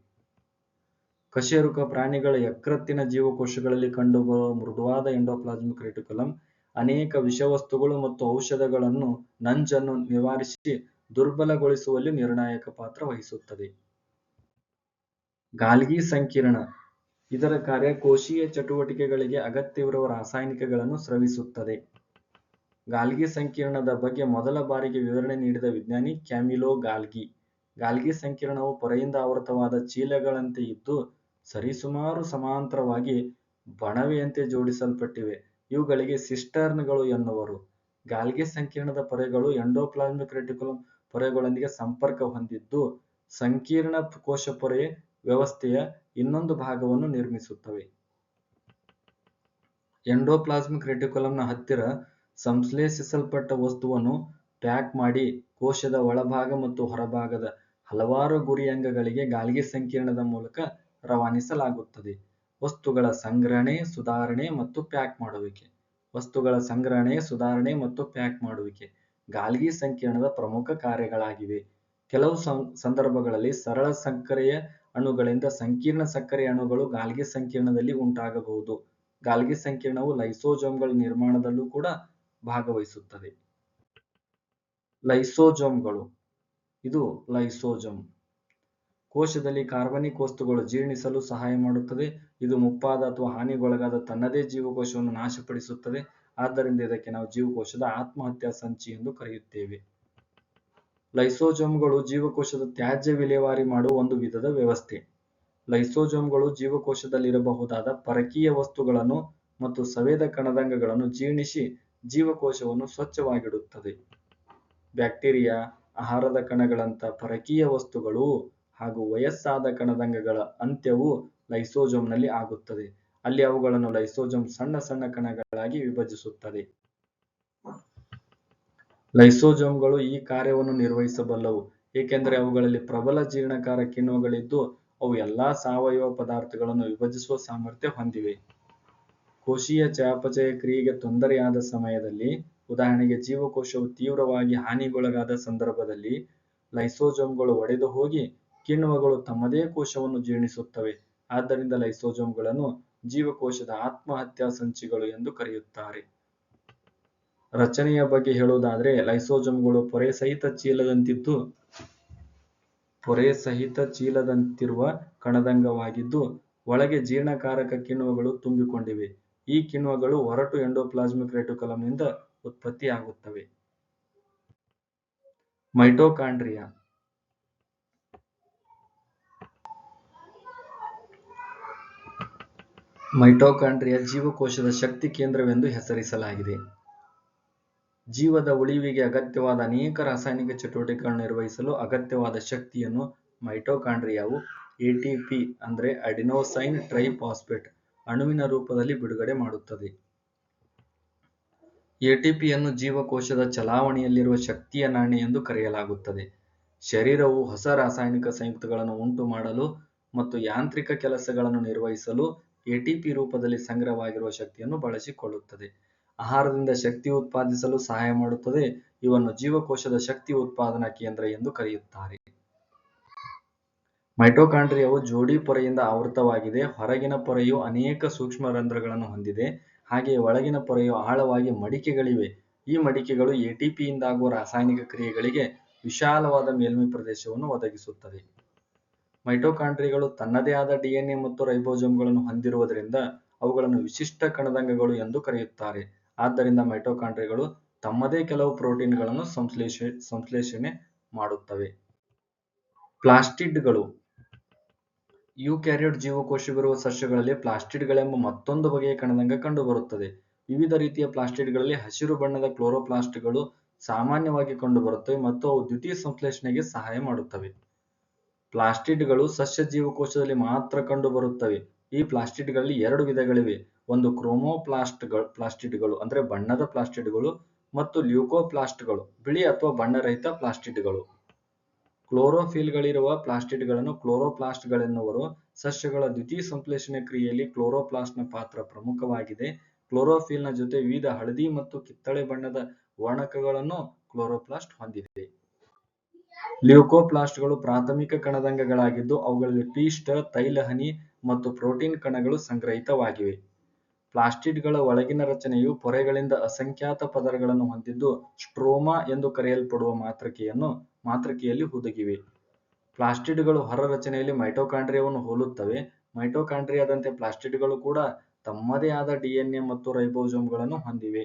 ಕಶೇರುಕ ಪ್ರಾಣಿಗಳ ಯಕೃತ್ತಿನ ಜೀವಕೋಶಗಳಲ್ಲಿ ಕಂಡುಬರುವ ಮೃದುವಾದ ಎಂಡೋಪ್ಲಾಸ್ಮಿಕ್ ರೆಟಿಕ್ಯುಲಮ್ ಅನೇಕ ವಿಷವಸ್ತುಗಳು ಮತ್ತು ಔಷಧಗಳನ್ನು ನಂಜನ್ನು ನಿವಾರಿಸಿ ದುರ್ಬಲಗೊಳಿಸುವಲ್ಲಿ ನಿರ್ಣಾಯಕ ಪಾತ್ರ ವಹಿಸುತ್ತದೆ. ಗಾಲ್ಗಿ ಸಂಕೀರ್ಣ. ಇದರ ಕಾರ್ಯ ಕೋಶೀಯ ಚಟುವಟಿಕೆಗಳಿಗೆ ಅಗತ್ಯವಿರುವ ರಾಸಾಯನಿಕಗಳನ್ನು ಸ್ರವಿಸುತ್ತದೆ. ಗಾಲ್ಗಿ ಸಂಕೀರ್ಣದ ಬಗ್ಗೆ ಮೊದಲ ಬಾರಿಗೆ ವಿವರಣೆ ನೀಡಿದ ವಿಜ್ಞಾನಿ ಕ್ಯಾಮಿಲೊ ಗಾಲ್ಗಿ. ಗಾಲ್ಗಿ ಸಂಕೀರ್ಣವು ಪೊರೆಯಿಂದ ಆವೃತವಾದ ಚೀಲಗಳಂತೆ ಇದ್ದು ಸರಿಸುಮಾರು ಸಮಾಂತರವಾಗಿ ಬಣವೆಯಂತೆ ಜೋಡಿಸಲ್ಪಟ್ಟಿವೆ. ಇವುಗಳಿಗೆ ಸಿಸ್ಟರ್ನ್ಗಳು ಎನ್ನುವರು. ಗಾಲ್ಗಿ ಸಂಕೀರ್ಣದ ಪೊರೆಗಳು ಎಂಡೋಪ್ಲಾಸ್ಮಿಕ್ ರೆಟಿಕ್ಯುಲಮ್ ಪೊರೆಗಳೊಂದಿಗೆ ಸಂಪರ್ಕ ಹೊಂದಿದ್ದು ಸಂಕೀರ್ಣ ಕೋಶಪೊರೆ ವ್ಯವಸ್ಥೆಯ ಇನ್ನೊಂದು ಭಾಗವನ್ನು ನಿರ್ಮಿಸುತ್ತವೆ. ಎಂಡೋಪ್ಲಾಸ್ಮಿಕ್ ರೆಟಿಕ್ಯುಲಮ್ನ ಹತ್ತಿರ ಸಂಶ್ಲೇಷಿಸಲ್ಪಟ್ಟ ವಸ್ತುವನ್ನು ಪ್ಯಾಕ್ ಮಾಡಿ ಕೋಶದ ಒಳಭಾಗ ಮತ್ತು ಹೊರಭಾಗದ ಹಲವಾರು ಗುರಿ ಅಂಗಗಳಿಗೆ ಗಾಲ್ಗಿ ಸಂಕೀರ್ಣದ ಮೂಲಕ ರವಾನಿಸಲಾಗುತ್ತದೆ. ವಸ್ತುಗಳ ಸಂಗ್ರಹಣೆ, ಸುಧಾರಣೆ ಮತ್ತು ಪ್ಯಾಕ್ ಮಾಡುವಿಕೆ. ವಸ್ತುಗಳ ಸಂಗ್ರಹಣೆ, ಸುಧಾರಣೆ ಮತ್ತು ಪ್ಯಾಕ್ ಮಾಡುವಿಕೆ ಗಾಲ್ಗಿ ಸಂಕೀರ್ಣದ ಪ್ರಮುಖ ಕಾರ್ಯಗಳಾಗಿವೆ. ಕೆಲವು ಸಂದರ್ಭಗಳಲ್ಲಿ ಸರಳ ಸಕ್ಕರೆಯ ಅಣುಗಳಿಂದ ಸಂಕೀರ್ಣ ಸಕ್ಕರೆಯ ಅಣುಗಳು ಗಾಲ್ಗಿ ಸಂಕೀರ್ಣದಲ್ಲಿ ಉಂಟಾಗಬಹುದು. ಗಾಲ್ಗಿ ಸಂಕೀರ್ಣವು ಲೈಸೋಜೋಮ್ಗಳ ನಿರ್ಮಾಣದಲ್ಲೂ ಕೂಡ ಭಾಗವಹಿಸುತ್ತದೆ. ಲೈಸೋಜೋಮ್ಗಳು. ಇದು ಲೈಸೋಜೋಮ್ ಕೋಶದಲ್ಲಿ ಕಾರ್ಬನಿಕ್ ವಸ್ತುಗಳು ಜೀರ್ಣಿಸಲು ಸಹಾಯ ಮಾಡುತ್ತದೆ. ಇದು ಮುಪ್ಪಾದ ಅಥವಾ ಹಾನಿಗೊಳಗಾದ ತನ್ನದೇ ಜೀವಕೋಶವನ್ನು ನಾಶಪಡಿಸುತ್ತದೆ. ಆದ್ದರಿಂದ ಇದಕ್ಕೆ ನಾವು ಜೀವಕೋಶದ ಆತ್ಮಹತ್ಯಾ ಸಂಚಿ ಎಂದು ಕರೆಯುತ್ತೇವೆ. ಲೈಸೋಜೋಮ್ಗಳು ಜೀವಕೋಶದ ತ್ಯಾಜ್ಯ ವಿಲೇವಾರಿ ಮಾಡುವ ಒಂದು ವಿಧದ ವ್ಯವಸ್ಥೆ. ಲೈಸೋಜೋಮ್ಗಳು ಜೀವಕೋಶದಲ್ಲಿರಬಹುದಾದ ಪರಕೀಯ ವಸ್ತುಗಳನ್ನು ಮತ್ತು ಸವೆದ ಕಣದಂಗಗಳನ್ನು ಜೀರ್ಣಿಸಿ ಜೀವಕೋಶವನ್ನು ಸ್ವಚ್ಛವಾಗಿಡುತ್ತದೆ. ಬ್ಯಾಕ್ಟೀರಿಯಾ, ಆಹಾರದ ಕಣಗಳಂಥ ಪರಕೀಯ ವಸ್ತುಗಳು ಹಾಗೂ ವಯಸ್ಸಾದ ಕಣದಂಗಗಳ ಅಂತ್ಯವು ಲೈಸೋಜೋಮ್ನಲ್ಲಿ ಆಗುತ್ತದೆ. ಅಲ್ಲಿ ಅವುಗಳನ್ನು ಲೈಸೋಜೋಮ್ ಸಣ್ಣ ಸಣ್ಣ ಕಣಗಳಾಗಿ ವಿಭಜಿಸುತ್ತದೆ. ಲೈಸೋಜೋಮ್ಗಳು ಈ ಕಾರ್ಯವನ್ನು ನಿರ್ವಹಿಸಬಲ್ಲವು ಏಕೆಂದರೆ ಅವುಗಳಲ್ಲಿ ಪ್ರಬಲ ಜೀರ್ಣಕಾರ ಕಿಣ್ವಗಳಿದ್ದು ಅವು ಎಲ್ಲಾ ಸಾವಯವ ಪದಾರ್ಥಗಳನ್ನು ವಿಭಜಿಸುವ ಸಾಮರ್ಥ್ಯ ಹೊಂದಿವೆ. ಕೋಶೀಯ ಚಯಾಪಚಯ ಕ್ರಿಯೆಗೆ ತೊಂದರೆಯಾದ ಸಮಯದಲ್ಲಿ, ಉದಾಹರಣೆಗೆ ಜೀವಕೋಶವು ತೀವ್ರವಾಗಿ ಹಾನಿಗೊಳಗಾದ ಸಂದರ್ಭದಲ್ಲಿ, ಲೈಸೋಜೋಮ್ಗಳು ಒಡೆದು ಹೋಗಿ ಕಿಣ್ವಗಳು ತಮ್ಮದೇ ಕೋಶವನ್ನು ಜೀರ್ಣಿಸುತ್ತವೆ. ಆದ್ದರಿಂದ ಲೈಸೋಜೋಮ್ಗಳನ್ನು ಜೀವಕೋಶದ ಆತ್ಮಹತ್ಯಾ ಸಂಚಿಗಳು ಎಂದು ಕರೆಯುತ್ತಾರೆ. ರಚನೆಯ ಬಗ್ಗೆ ಹೇಳುವುದಾದರೆ ಲೈಸೋಜೋಮ್ಗಳು ಪೊರೆ ಸಹಿತ ಚೀಲದಂತಿರುವ ಕಣದಂಗವಾಗಿದ್ದು ಒಳಗೆ ಜೀರ್ಣಕಾರಕ ಕಿಣ್ವಗಳು ತುಂಬಿಕೊಂಡಿವೆ. ಈ ಕಿಣ್ವಗಳು ಒರಟು ಎಂಡೋಪ್ಲಾಸ್ಮಿಕ್ ರೆಟಿಕ್ಯುಲಮ್ನಿಂದ ಉತ್ಪತ್ತಿಯಾಗುತ್ತವೆ. ಮೈಟೋಕಾಂಡ್ರಿಯಾ. ಮೈಟೋಕಾಂಡ್ರಿಯಾ ಜೀವಕೋಶದ ಶಕ್ತಿ ಕೇಂದ್ರವೆಂದು ಹೆಸರಿಸಲಾಗಿದೆ. ಜೀವದ ಉಳಿವಿಗೆ ಅಗತ್ಯವಾದ ಅನೇಕ ರಾಸಾಯನಿಕ ಚಟುವಟಿಕೆಗಳನ್ನು ನಿರ್ವಹಿಸಲು ಅಗತ್ಯವಾದ ಶಕ್ತಿಯನ್ನು ಮೈಟೋಕಾಂಡ್ರಿಯಾವು ಎಟಿಪಿ ಅಂದರೆ ಅಡಿನೋಸೈನ್ ಟ್ರೈಫಾಸ್ಫೇಟ್ ಅಣುವಿನ ರೂಪದಲ್ಲಿ ಬಿಡುಗಡೆ ಮಾಡುತ್ತದೆ. ಎಟಿಪಿಯನ್ನು ಜೀವಕೋಶದ ಚಲಾವಣೆಯಲ್ಲಿರುವ ಶಕ್ತಿಯ ನಾಣ್ಯ ಎಂದು ಕರೆಯಲಾಗುತ್ತದೆ. ಶರೀರವು ಹೊಸ ರಾಸಾಯನಿಕ ಸಂಯುಕ್ತಗಳನ್ನು ಉಂಟು ಮಾಡಲು ಮತ್ತು ಯಾಂತ್ರಿಕ ಕೆಲಸಗಳನ್ನು ನಿರ್ವಹಿಸಲು ಎಟಿಪಿ ರೂಪದಲ್ಲಿ ಸಂಗ್ರಹವಾಗಿರುವ ಶಕ್ತಿಯನ್ನು ಬಳಸಿಕೊಳ್ಳುತ್ತದೆ. ಆಹಾರದಿಂದ ಶಕ್ತಿ ಉತ್ಪಾದಿಸಲು ಸಹಾಯ ಮಾಡುತ್ತದೆ. ಇವನ್ನು ಜೀವಕೋಶದ ಶಕ್ತಿ ಉತ್ಪಾದನಾ ಕೇಂದ್ರ ಎಂದು ಕರೆಯುತ್ತಾರೆ. ಮೈಟೋಕಾಂಡ್ರಿಯಾವು ಜೋಡಿ ಪೊರೆಯಿಂದ ಆವೃತವಾಗಿದೆ. ಹೊರಗಿನ ಪೊರೆಯು ಅನೇಕ ಸೂಕ್ಷ್ಮ ರಂಧ್ರಗಳನ್ನು ಹೊಂದಿದೆ. ಹಾಗೆಯೇ ಒಳಗಿನ ಪೊರೆಯು ಆಳವಾಗಿ ಮಡಿಕೆಗಳಿವೆ. ಈ ಮಡಿಕೆಗಳು ಎಟಿಪಿಯಿಂದಾಗುವ ರಾಸಾಯನಿಕ ಕ್ರಿಯೆಗಳಿಗೆ ವಿಶಾಲವಾದ ಮೇಲ್ಮೈ ಪ್ರದೇಶವನ್ನು ಒದಗಿಸುತ್ತದೆ. ಮೈಟೋಕಾಂಡ್ರಿಯಾಗಳು ತನ್ನದೇ ಆದ ಡಿಎನ್ಎ ಮತ್ತು ರೈಬೋಸೋಮ್ಗಳನ್ನು ಹೊಂದಿರುವುದರಿಂದ ಅವುಗಳನ್ನು ವಿಶಿಷ್ಟ ಕಣದಂಗಗಳು ಎಂದು ಕರೆಯುತ್ತಾರೆ. ಆದ್ದರಿಂದ ಮೈಟೊಕಾಂಡ್ರಿಯಾಗಳು ತಮ್ಮದೇ ಕೆಲವು ಪ್ರೋಟೀನ್ಗಳನ್ನು ಸಂಶ್ಲೇಷಣೆ ಮಾಡುತ್ತವೆ. ಪ್ಲಾಸ್ಟಿಡ್ಗಳು. ಯೂಕ್ಯಾರಿಯೋಟ್ ಜೀವಕೋಶವಿರುವ ಸಸ್ಯಗಳಲ್ಲಿ ಪ್ಲಾಸ್ಟಿಡ್ಗಳೆಂಬ ಮತ್ತೊಂದು ಬಗೆಯ ಕಣದಂಗ ಕಂಡುಬರುತ್ತದೆ. ವಿವಿಧ ರೀತಿಯ ಪ್ಲಾಸ್ಟಿಡ್ಗಳಲ್ಲಿ ಹಸಿರು ಬಣ್ಣದ ಕ್ಲೋರೋಪ್ಲಾಸ್ಟ್ಗಳು ಸಾಮಾನ್ಯವಾಗಿ ಕಂಡುಬರುತ್ತವೆ ಮತ್ತು ಅವು ದ್ವಿತೀಯ ಸಂಶ್ಲೇಷಣೆಗೆ ಸಹಾಯ ಮಾಡುತ್ತವೆ. ಪ್ಲಾಸ್ಟಿಡ್ಗಳು ಸಸ್ಯ ಜೀವಕೋಶದಲ್ಲಿ ಮಾತ್ರ ಕಂಡುಬರುತ್ತವೆ. ಈ ಪ್ಲಾಸ್ಟಿಡ್ಗಳಲ್ಲಿ ಎರಡು ವಿಧಗಳಿವೆ. ಒಂದು ಪ್ಲಾಸ್ಟಿಡ್ಗಳು ಅಂದರೆ ಬಣ್ಣದ ಪ್ಲಾಸ್ಟಿಡ್ಗಳು ಮತ್ತು ಲ್ಯೂಕೋಪ್ಲಾಸ್ಟ್ಗಳು ಬಿಳಿ ಅಥವಾ ಬಣ್ಣರಹಿತ ಪ್ಲಾಸ್ಟಿಡ್ಗಳು. ಕ್ಲೋರೋಫಿಲ್ಗಳಿರುವ ಪ್ಲಾಸ್ಟಿಡ್ಗಳನ್ನು ಕ್ಲೋರೋಪ್ಲಾಸ್ಟ್ಗಳೆನ್ನುವರು. ಸಸ್ಯಗಳ ದ್ವಿತೀಯ ಸಂಶ್ಲೇಷಣೆ ಕ್ರಿಯೆಯಲ್ಲಿ ಕ್ಲೋರೋಪ್ಲಾಸ್ಟ್ನ ಪಾತ್ರ ಪ್ರಮುಖವಾಗಿದೆ. ಕ್ಲೋರೋಫಿಲ್ನ ಜೊತೆ ವಿವಿಧ ಹಳದಿ ಮತ್ತು ಕಿತ್ತಳೆ ಬಣ್ಣದ ವರ್ಣಕಗಳನ್ನು ಕ್ಲೋರೋಪ್ಲಾಸ್ಟ್ ಹೊಂದಿದೆ. ಲ್ಯೂಕೋಪ್ಲಾಸ್ಟ್ಗಳು ಪ್ರಾಥಮಿಕ ಕಣದಂಗಗಳಾಗಿದ್ದು ಅವುಗಳಲ್ಲಿ ಪಿಷ್ಟ, ತೈಲಹನಿ ಮತ್ತು ಪ್ರೋಟೀನ್ ಕಣಗಳು ಸಂಗ್ರಹಿತವಾಗಿವೆ. ಪ್ಲಾಸ್ಟಿಡ್ಗಳ ಒಳಗಿನ ರಚನೆಯು ಪೊರೆಗಳಿಂದ ಅಸಂಖ್ಯಾತ ಪದರಗಳನ್ನು ಹೊಂದಿದ್ದು ಸ್ಟ್ರೋಮಾ ಎಂದು ಕರೆಯಲ್ಪಡುವ ಮಾತೃಕೆಯಲ್ಲಿ ಹುದುಗಿವೆ. ಪ್ಲಾಸ್ಟಿಡ್ಗಳು ಹೊರ ರಚನೆಯಲ್ಲಿ ಮೈಟೊಕಾಂಡ್ರಿಯಾವನ್ನು ಹೋಲುತ್ತವೆ. ಮೈಟೊಕಾಂಡ್ರಿಯಾದಂತೆ ಪ್ಲಾಸ್ಟಿಡ್ಗಳು ಕೂಡ ತಮ್ಮದೇ ಆದ ಡಿಎನ್ಎ ಮತ್ತು ರೈಬೋಸೋಮ್ಗಳನ್ನು ಹೊಂದಿವೆ.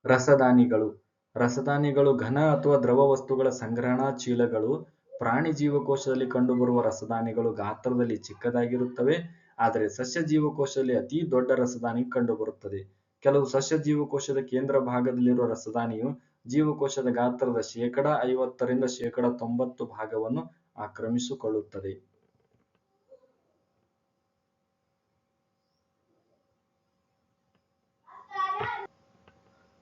ರಸದಾನಿಗಳು. ರಸದಾನಿಗಳು ಘನ ಅಥವಾ ದ್ರವ ವಸ್ತುಗಳ ಸಂಗ್ರಹಣಾ ಚೀಲಗಳು. ಪ್ರಾಣಿ ಜೀವಕೋಶದಲ್ಲಿ ಕಂಡುಬರುವ ರಸದಾನಿಗಳು ಗಾತ್ರದಲ್ಲಿ ಚಿಕ್ಕದಾಗಿರುತ್ತವೆ, ಆದರೆ ಸಸ್ಯ ಜೀವಕೋಶದಲ್ಲಿ ಅತಿ ದೊಡ್ಡ ರಸದಾನಿ ಕಂಡುಬರುತ್ತದೆ. ಕೆಲವು ಸಸ್ಯ ಜೀವಕೋಶದ ಕೇಂದ್ರ ಭಾಗದಲ್ಲಿರುವ ರಸದಾನಿಯು ಜೀವಕೋಶದ ಗಾತ್ರದ 50% ರಿಂದ 90% ಭಾಗವನ್ನು ಆಕ್ರಮಿಸಿಕೊಳ್ಳುತ್ತದೆ.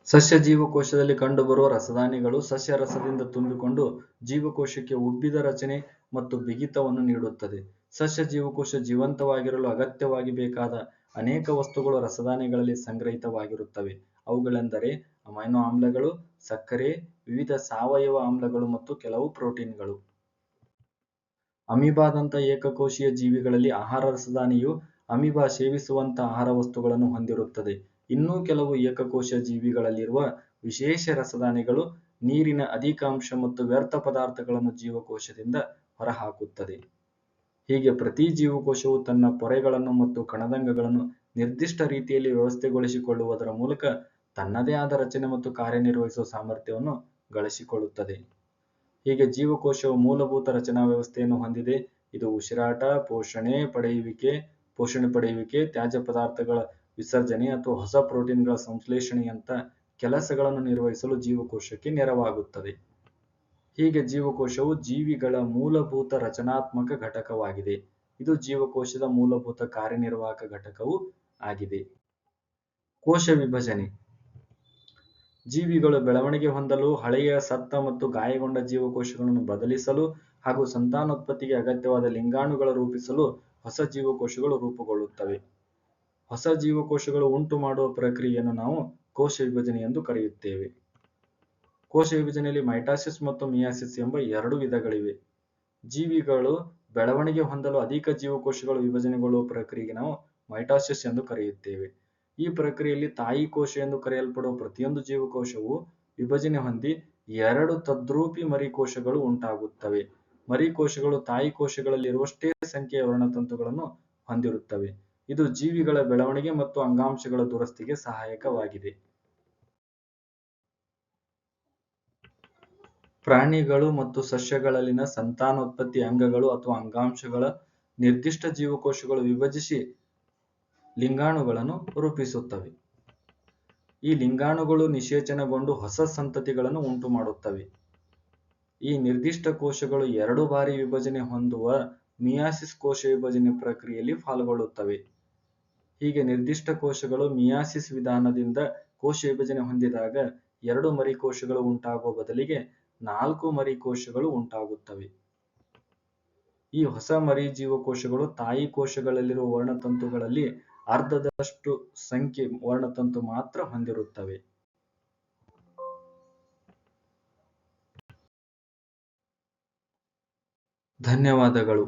ಸಸ್ಯ ಜೀವಕೋಶದಲ್ಲಿ ಕಂಡುಬರುವ ರಸದಾನಿಗಳು ಸಸ್ಯ ರಸದಿಂದ ತುಂಬಿಕೊಂಡು ಜೀವಕೋಶಕ್ಕೆ ಉಬ್ಬಿದ ರಚನೆ ಮತ್ತು ಬಿಗಿತವನ್ನು ನೀಡುತ್ತದೆ. ಸಸ್ಯ ಜೀವಕೋಶ ಜೀವಂತವಾಗಿರಲು ಅಗತ್ಯವಾಗಿ ಬೇಕಾದ ಅನೇಕ ವಸ್ತುಗಳು ರಸದಾನಿಗಳಲ್ಲಿ ಸಂಗ್ರಹಿತವಾಗಿರುತ್ತವೆ. ಅವುಗಳೆಂದರೆ ಅಮೈನೋ ಆಮ್ಲಗಳು, ಸಕ್ಕರೆ, ವಿವಿಧ ಸಾವಯವ ಆಮ್ಲಗಳು ಮತ್ತು ಕೆಲವು ಪ್ರೋಟೀನ್ಗಳು. ಅಮೀಬಾದಂಥ ಏಕಕೋಶೀಯ ಜೀವಿಗಳಲ್ಲಿ ಆಹಾರ ರಸದಾನಿಯು ಅಮೀಬಾ ಸೇವಿಸುವಂಥ ಆಹಾರ ವಸ್ತುಗಳನ್ನು ಹೊಂದಿರುತ್ತದೆ. ಇನ್ನೂ ಕೆಲವು ಏಕಕೋಶ ಜೀವಿಗಳಲ್ಲಿರುವ ವಿಶೇಷ ರಸದಾನಿಗಳು ನೀರಿನ ಅಧಿಕ ಅಂಶ ಮತ್ತು ವ್ಯರ್ಥ ಪದಾರ್ಥಗಳನ್ನು ಜೀವಕೋಶದಿಂದ ಹೊರಹಾಕುತ್ತದೆ. ಹೀಗೆ ಪ್ರತಿ ಜೀವಕೋಶವು ತನ್ನ ಪೊರೆಗಳನ್ನು ಮತ್ತು ಕಣದಂಗಗಳನ್ನು ನಿರ್ದಿಷ್ಟ ರೀತಿಯಲ್ಲಿ ವ್ಯವಸ್ಥೆಗೊಳಿಸಿಕೊಳ್ಳುವುದರ ಮೂಲಕ ತನ್ನದೇ ಆದ ರಚನೆ ಮತ್ತು ಕಾರ್ಯನಿರ್ವಹಿಸುವ ಸಾಮರ್ಥ್ಯವನ್ನು ಗಳಿಸಿಕೊಳ್ಳುತ್ತದೆ. ಹೀಗೆ ಜೀವಕೋಶವು ಮೂಲಭೂತ ರಚನಾ ವ್ಯವಸ್ಥೆಯನ್ನು ಹೊಂದಿದೆ. ಇದು ಉಸಿರಾಟ, ಪೋಷಣೆ ಪಡೆಯುವಿಕೆ, ತ್ಯಾಜ್ಯ ಪದಾರ್ಥಗಳ ವಿಸರ್ಜನೆ ಅಥವಾ ಹೊಸ ಪ್ರೋಟೀನ್ಗಳ ಸಂಶ್ಲೇಷಣೆಯಂಥ ಕೆಲಸಗಳನ್ನು ನಿರ್ವಹಿಸಲು ಜೀವಕೋಶಕ್ಕೆ ನೆರವಾಗುತ್ತದೆ. ಹೀಗೆ ಜೀವಕೋಶವು ಜೀವಿಗಳ ಮೂಲಭೂತ ರಚನಾತ್ಮಕ ಘಟಕವಾಗಿದೆ. ಇದು ಜೀವಕೋಶದ ಮೂಲಭೂತ ಕಾರ್ಯನಿರ್ವಾಹಕ ಘಟಕವೂ ಆಗಿದೆ. ಕೋಶ ವಿಭಜನೆ. ಜೀವಿಗಳು ಬೆಳವಣಿಗೆ ಹೊಂದಲು ಹಳೆಯ, ಸತ್ತ ಮತ್ತು ಗಾಯಗೊಂಡ ಜೀವಕೋಶಗಳನ್ನು ಬದಲಿಸಲು ಹಾಗೂ ಸಂತಾನೋತ್ಪತ್ತಿಗೆ ಅಗತ್ಯವಾದ ಲಿಂಗಾಣುಗಳ ರೂಪಿಸಲು ಹೊಸ ಜೀವಕೋಶಗಳು ರೂಪುಗೊಳ್ಳುತ್ತವೆ. ಹೊಸ ಜೀವಕೋಶಗಳು ಉಂಟು ಮಾಡುವ ಪ್ರಕ್ರಿಯೆಯನ್ನು ನಾವು ಕೋಶ ವಿಭಜನೆ ಎಂದು ಕರೆಯುತ್ತೇವೆ. ಕೋಶ ವಿಭಜನೆಯಲ್ಲಿ ಮೈಟಾಸಿಸ್ ಮತ್ತು ಮಿಯಾಸಿಸ್ ಎಂಬ ಎರಡು ವಿಧಗಳಿವೆ. ಜೀವಿಗಳು ಬೆಳವಣಿಗೆ ಹೊಂದಲು ಅಧಿಕ ಜೀವಕೋಶಗಳು ವಿಭಜನೆಗೊಳ್ಳುವ ಪ್ರಕ್ರಿಯೆಗೆ ನಾವು ಮೈಟಾಸಿಸ್ ಎಂದು ಕರೆಯುತ್ತೇವೆ. ಈ ಪ್ರಕ್ರಿಯೆಯಲ್ಲಿ ತಾಯಿ ಕೋಶ ಎಂದು ಕರೆಯಲ್ಪಡುವ ಪ್ರತಿಯೊಂದು ಜೀವಕೋಶವು ವಿಭಜನೆ ಹೊಂದಿ 2 ತದ್ರೂಪಿ ಮರಿಕೋಶಗಳು ಉಂಟಾಗುತ್ತವೆ. ಮರಿಕೋಶಗಳು ತಾಯಿ ಕೋಶಗಳಲ್ಲಿರುವಷ್ಟೇ ಸಂಖ್ಯೆಯ ವರ್ಣತಂತುಗಳನ್ನು ಹೊಂದಿರುತ್ತವೆ. ಇದು ಜೀವಿಗಳ ಬೆಳವಣಿಗೆ ಮತ್ತು ಅಂಗಾಂಶಗಳ ದುರಸ್ತಿಗೆ ಸಹಾಯಕವಾಗಿದೆ. ಪ್ರಾಣಿಗಳು ಮತ್ತು ಸಸ್ಯಗಳಲ್ಲಿನ ಸಂತಾನೋತ್ಪತ್ತಿ ಅಂಗಗಳು ಅಥವಾ ಅಂಗಾಂಶಗಳ ನಿರ್ದಿಷ್ಟ ಜೀವಕೋಶಗಳು ವಿಭಜಿಸಿ ಲಿಂಗಾಣುಗಳನ್ನು ರೂಪಿಸುತ್ತವೆ. ಈ ಲಿಂಗಾಣುಗಳು ನಿಷೇಚನಗೊಂಡು ಹೊಸ ಸಂತತಿಗಳನ್ನು ಉಂಟು ಮಾಡುತ್ತವೆ. ಈ ನಿರ್ದಿಷ್ಟ ಕೋಶಗಳು 2 ಬಾರಿ ವಿಭಜನೆ ಹೊಂದುವ ಮಿಯಾಸಿಸ್ ಕೋಶ ವಿಭಜನೆ ಪ್ರಕ್ರಿಯೆಯಲ್ಲಿ ಪಾಲ್ಗೊಳ್ಳುತ್ತವೆ. ಹೀಗೆ ನಿರ್ದಿಷ್ಟ ಕೋಶಗಳು ಮಿಯಾಸಿಸ್ ವಿಧಾನದಿಂದ ಕೋಶ ವಿಭಜನೆ ಹೊಂದಿದಾಗ 2 ಮರಿಕೋಶಗಳು ಉಂಟಾಗುವ ಬದಲಿಗೆ 4 ಮರಿಕೋಶಗಳು ಉಂಟಾಗುತ್ತವೆ. ಈ ಹೊಸ ಮರಿ ಜೀವಕೋಶಗಳು ತಾಯಿ ಕೋಶಗಳಲ್ಲಿರುವ ವರ್ಣತಂತುಗಳಲ್ಲಿ ಅರ್ಧದಷ್ಟು ಸಂಖ್ಯೆ ವರ್ಣತಂತು ಮಾತ್ರ ಹೊಂದಿರುತ್ತವೆ. ಧನ್ಯವಾದಗಳು.